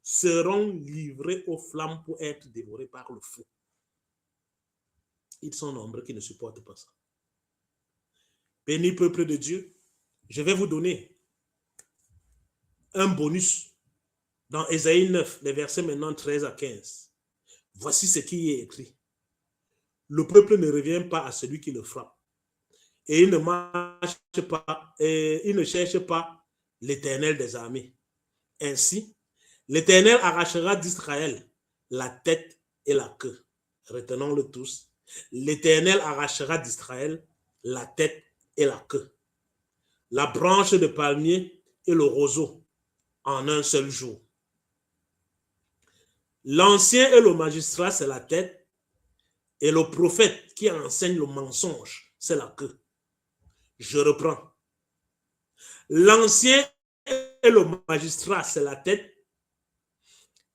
seront livrés aux flammes pour être dévorés par le feu. Ils sont nombreux qui ne supportent pas ça. Béni peuple de Dieu, je vais vous donner un bonus dans Ésaïe 9, les versets maintenant 13 à 15. Voici ce qui est écrit. Le peuple ne revient pas à celui qui le frappe. Et il ne marche pas, et il ne cherche pas l'Éternel des armées. Ainsi, l'Éternel arrachera d'Israël la tête et la queue. Retenons-le tous. L'Éternel arrachera d'Israël la tête et la queue, la branche de palmier et le roseau en un seul jour. L'ancien et le magistrat, c'est la tête, et le prophète qui enseigne le mensonge, c'est la queue. Je reprends. L'ancien et le magistrat, c'est la tête,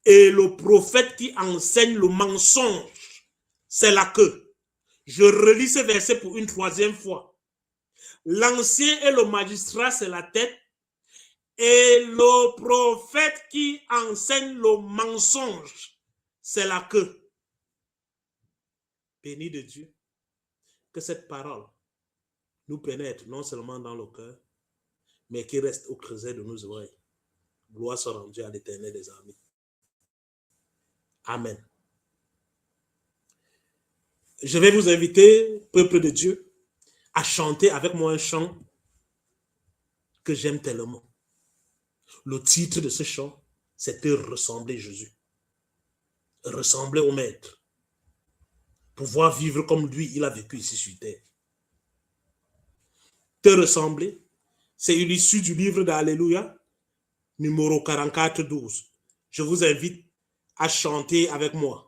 et le prophète qui enseigne le mensonge, c'est la queue. Je relis ce verset pour une troisième fois. L'ancien et le magistrat, c'est la tête, et le prophète qui enseigne le mensonge, c'est la queue. Béni de Dieu, que cette parole nous pénètre non seulement dans le cœur, mais qui reste au creuset de nos oreilles. Gloire soit rendue à l'Éternel des armées. Amen. Je vais vous inviter, peuple de Dieu, à chanter avec moi un chant que j'aime tellement. Le titre de ce chant, c'est « Te ressembler Jésus ». Ressembler au Maître. Pouvoir vivre comme lui, il a vécu ici sur terre. Te ressembler, c'est l'issue du livre d'Alléluia, numéro 44-12. Je vous invite à chanter avec moi.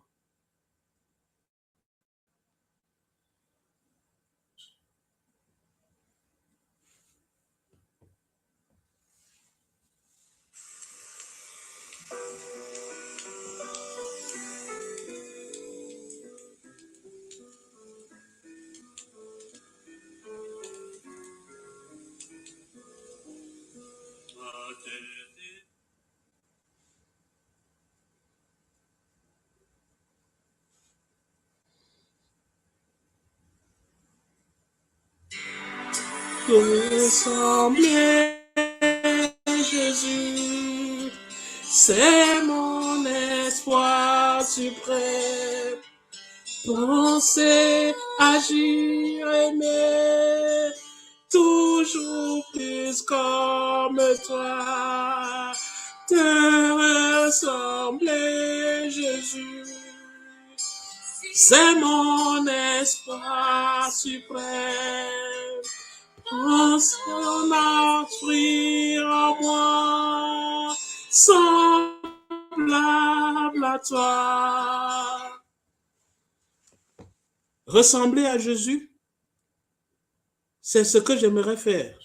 Ressembler Jésus, c'est mon espoir suprême. Penser, agir, aimer, toujours plus comme toi. Te ressembler Jésus, c'est mon espoir suprême. Pense en offrir en moi, semblable à toi. Ressembler à Jésus, c'est ce que j'aimerais faire.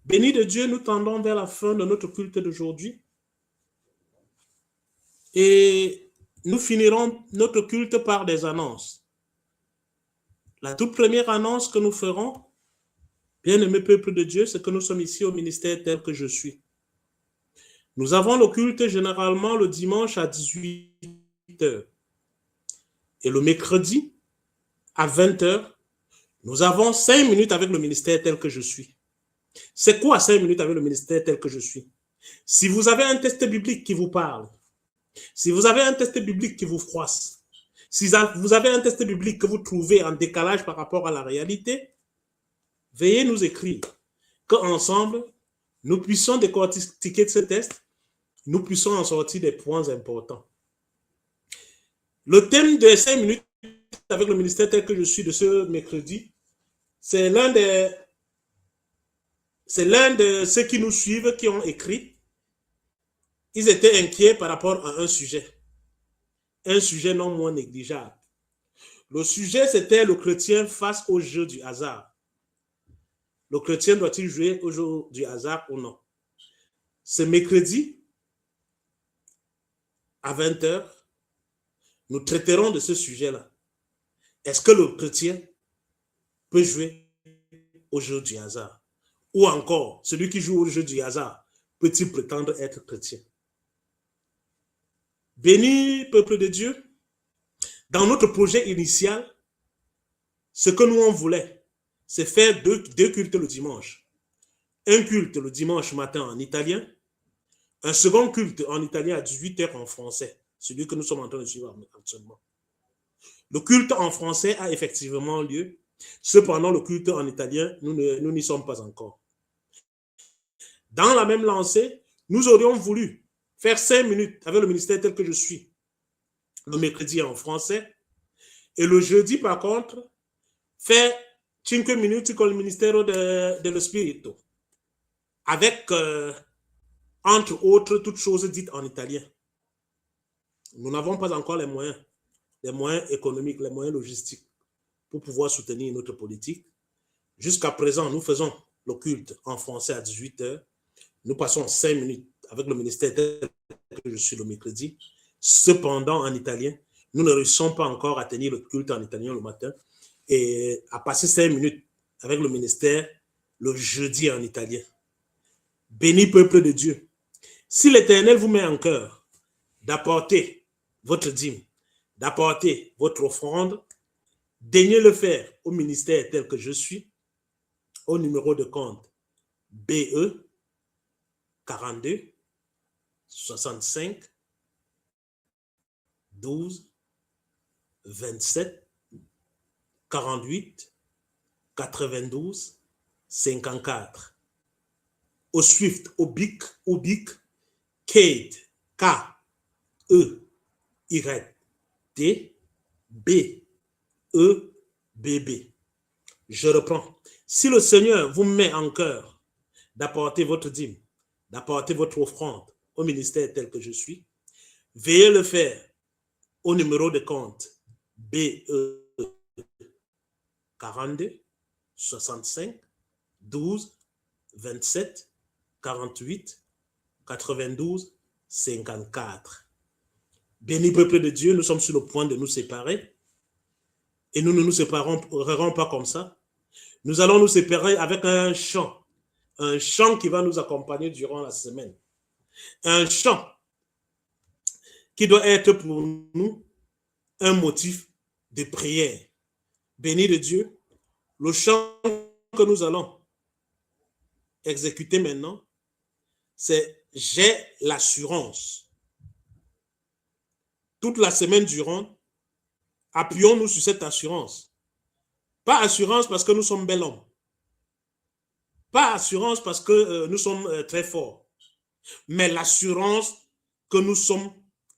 Béni de Dieu, nous tendons vers la fin de notre culte d'aujourd'hui. Et nous finirons notre culte par des annonces. La toute première annonce que nous ferons, bien-aimé peuple de Dieu, c'est que nous sommes ici au ministère tel que je suis. Nous avons le culte généralement le dimanche à 18h. Et le mercredi à 20h, nous avons 5 minutes avec le ministère tel que je suis. C'est quoi 5 minutes avec le ministère tel que je suis? Si vous avez un texte biblique qui vous parle, si vous avez un texte biblique qui vous froisse, si vous avez un texte biblique que vous trouvez en décalage par rapport à la réalité, veuillez nous écrire, qu'ensemble, nous puissions décortiquer de ce texte, nous puissions en sortir des points importants. Le thème des 5 minutes avec le ministère tel que je suis de ce mercredi, c'est l'un de ceux qui nous suivent, qui ont écrit. Ils étaient inquiets par rapport à un sujet non moins négligeable. Le sujet, c'était le chrétien face au jeu du hasard. Le chrétien doit-il jouer au jeu du hasard ou non? Ce mercredi, à 20h, nous traiterons de ce sujet-là. Est-ce que le chrétien peut jouer au jeu du hasard? Ou encore, celui qui joue au jeu du hasard, peut-il prétendre être chrétien? Béni, peuple de Dieu, dans notre projet initial, ce que nous on voulait, c'est faire deux cultes le dimanche. Un culte le dimanche matin en italien, un second culte en italien à 18h en français, celui que nous sommes en train de suivre actuellement. Le culte en français a effectivement lieu, cependant le culte en italien, nous n'y sommes pas encore. Dans la même lancée, Nous aurions voulu faire 5 minutes avec le ministère tel que je suis, le mercredi en français, et le jeudi, par contre, faire 5 minutes con il ministero dello Spirito, avec, entre autres, toutes choses dites en italien. Nous n'avons pas encore les moyens économiques, les moyens logistiques pour pouvoir soutenir notre politique. Jusqu'à présent, nous faisons le culte en français à 18h. Nous passons 5 minutes avec le ministère tel que je suis le mercredi. Cependant, en italien, nous ne réussissons pas encore à tenir le culte en italien le matin et à passer 5 minutes avec le ministère le jeudi en italien. Béni peuple de Dieu. Si l'Éternel vous met en cœur d'apporter votre dîme, d'apporter votre offrande, daignez le faire au ministère tel que je suis, au numéro de compte BE 42 65 12 27 48 92 54. Au Swift, au BIC, Kate, K-E-Y-T, B-E-B-B. Je reprends. Si le Seigneur vous met en cœur d'apporter votre dîme, d'apporter votre offrande au ministère tel que je suis, veuillez le faire au numéro de compte BE 42 65 12 27 48 92 54. Béni peuple de Dieu, nous sommes sur le point de nous séparer et nous ne nous séparerons pas comme ça. Nous allons nous séparer avec un chant qui va nous accompagner durant la semaine. Un chant qui doit être pour nous un motif de prière. Béni de Dieu, le chant que nous allons exécuter maintenant, c'est « J'ai l'assurance ». Toute la semaine durant, appuyons-nous sur cette assurance. Pas assurance parce que nous sommes bel hommes. Pas assurance parce que nous sommes très forts. Mais l'assurance que nous sommes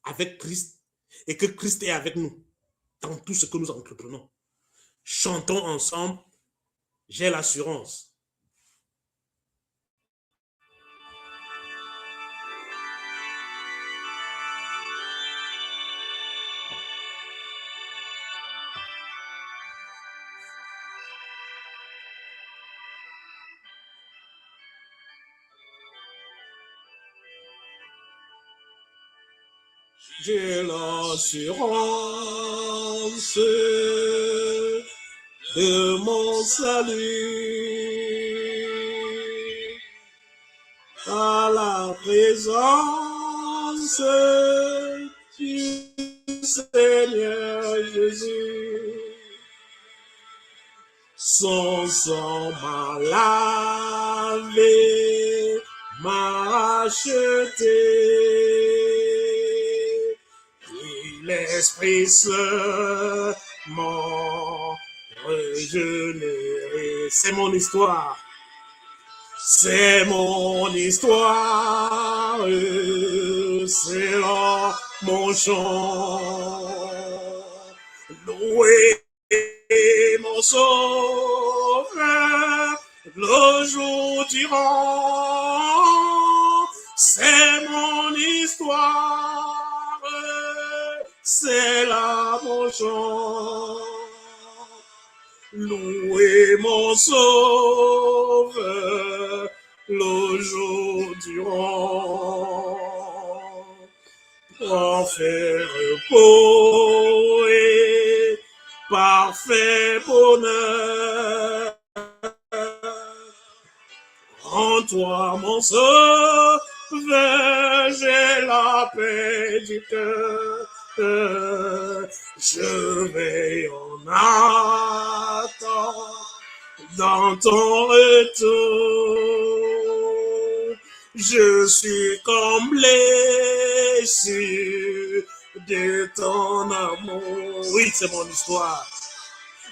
avec Christ et que Christ est avec nous dans tout ce que nous entreprenons. Chantons ensemble, j'ai l'assurance. J'ai l'assurance de mon salut à la présence du Seigneur Jésus. Son sang m'a lavé, m'a racheté. L'Esprit Saint m'a régénéré. C'est mon histoire. C'est mon histoire. C'est là mon chant. Loué mon sauveur le jour durant. C'est mon histoire. C'est là mon chant. Louez mon sauveur le jour durant. Parfait repos et parfait bonheur. En toi mon sauveur, j'ai la paix du cœur. Je vais en attendre dans ton retour. Je suis comblé sur de ton amour. Oui, c'est mon histoire.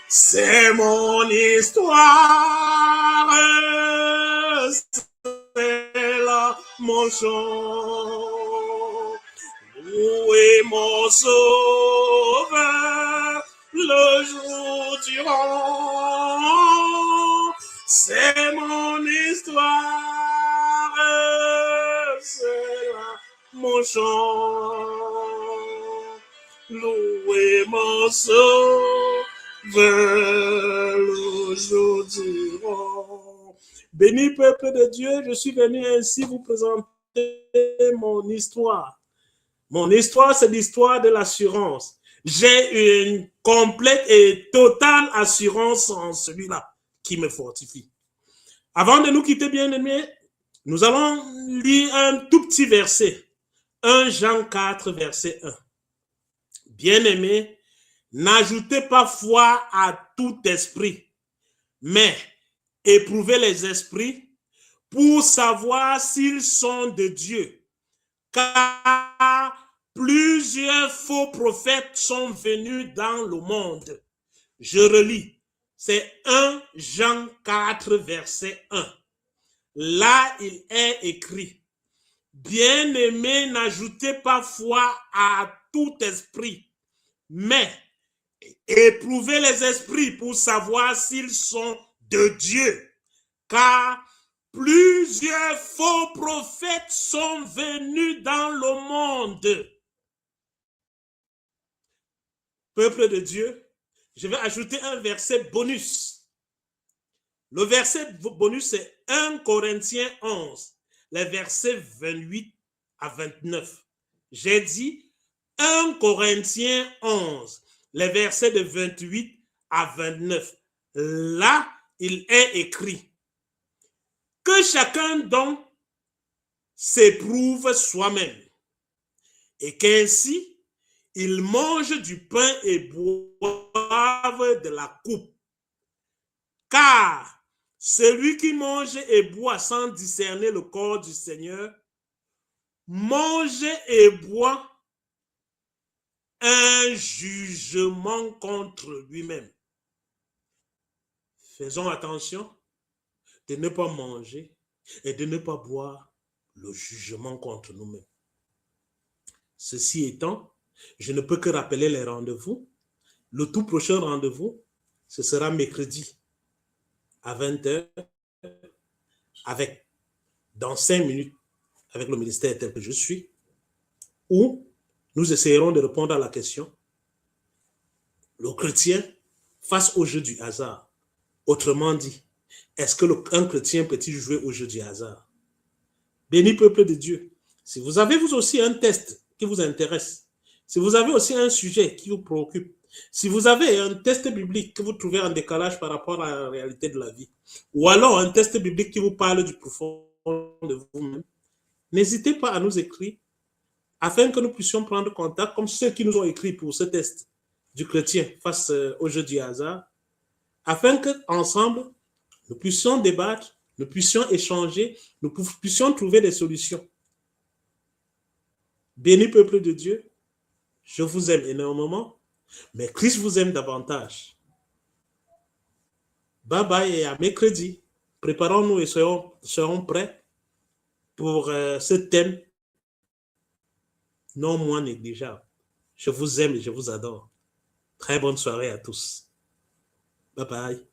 C'est mon histoire. C'est là mon chant. Louez mon sauveur le jour durant. C'est mon histoire, c'est là mon chant. Louez mon sauveur le jour durant. Béni peuple de Dieu, je suis venu ainsi vous présenter mon histoire. Mon histoire, c'est l'histoire de l'assurance. J'ai une complète et totale assurance en celui-là qui me fortifie. Avant de nous quitter, bien-aimés, nous allons lire un tout petit verset. 1 Jean 4, verset 1. Bien-aimés, n'ajoutez pas foi à tout esprit, mais éprouvez les esprits pour savoir s'ils sont de Dieu. Car plusieurs faux prophètes sont venus dans le monde. Je relis. C'est 1 Jean 4, verset 1. Là, il est écrit, bien-aimés, n'ajoutez pas foi à tout esprit, mais éprouvez les esprits pour savoir s'ils sont de Dieu. Car plusieurs faux prophètes sont venus dans le monde. Peuple de Dieu, je vais ajouter un verset bonus. Le verset bonus, c'est 1 Corinthiens 11, les versets 28 à 29. J'ai dit 1 Corinthiens 11, les versets de 28 à 29. Là, il est écrit que chacun donc s'éprouve soi-même et qu'ainsi il mange du pain et boive de la coupe. Car celui qui mange et boit sans discerner le corps du Seigneur mange et boit un jugement contre lui-même. Faisons attention de ne pas manger et de ne pas boire le jugement contre nous-mêmes. Ceci étant, je ne peux que rappeler les rendez-vous. Le tout prochain rendez-vous, ce sera mercredi à 20h dans 5 minutes avec le ministère tel que je suis, où nous essayerons de répondre à la question, le chrétien face au jeu du hasard. Autrement dit, est-ce qu'un chrétien peut-il jouer au jeu du hasard? Béni peuple de Dieu, si vous avez vous aussi un test qui vous intéresse, si vous avez aussi un sujet qui vous préoccupe, si vous avez un test biblique que vous trouvez en décalage par rapport à la réalité de la vie, ou alors un test biblique qui vous parle du profond de vous-même, n'hésitez pas à nous écrire afin que nous puissions prendre contact comme ceux qui nous ont écrit pour ce test du chrétien face au jeu du hasard, afin qu'ensemble, nous puissions débattre, nous puissions échanger, nous puissions trouver des solutions. Béni peuple de Dieu, je vous aime énormément, mais Christ vous aime davantage. Bye bye et à mercredi. Préparons-nous et serons prêts pour ce thème non moins négligeable. Je vous aime et je vous adore. Très bonne soirée à tous. Bye bye.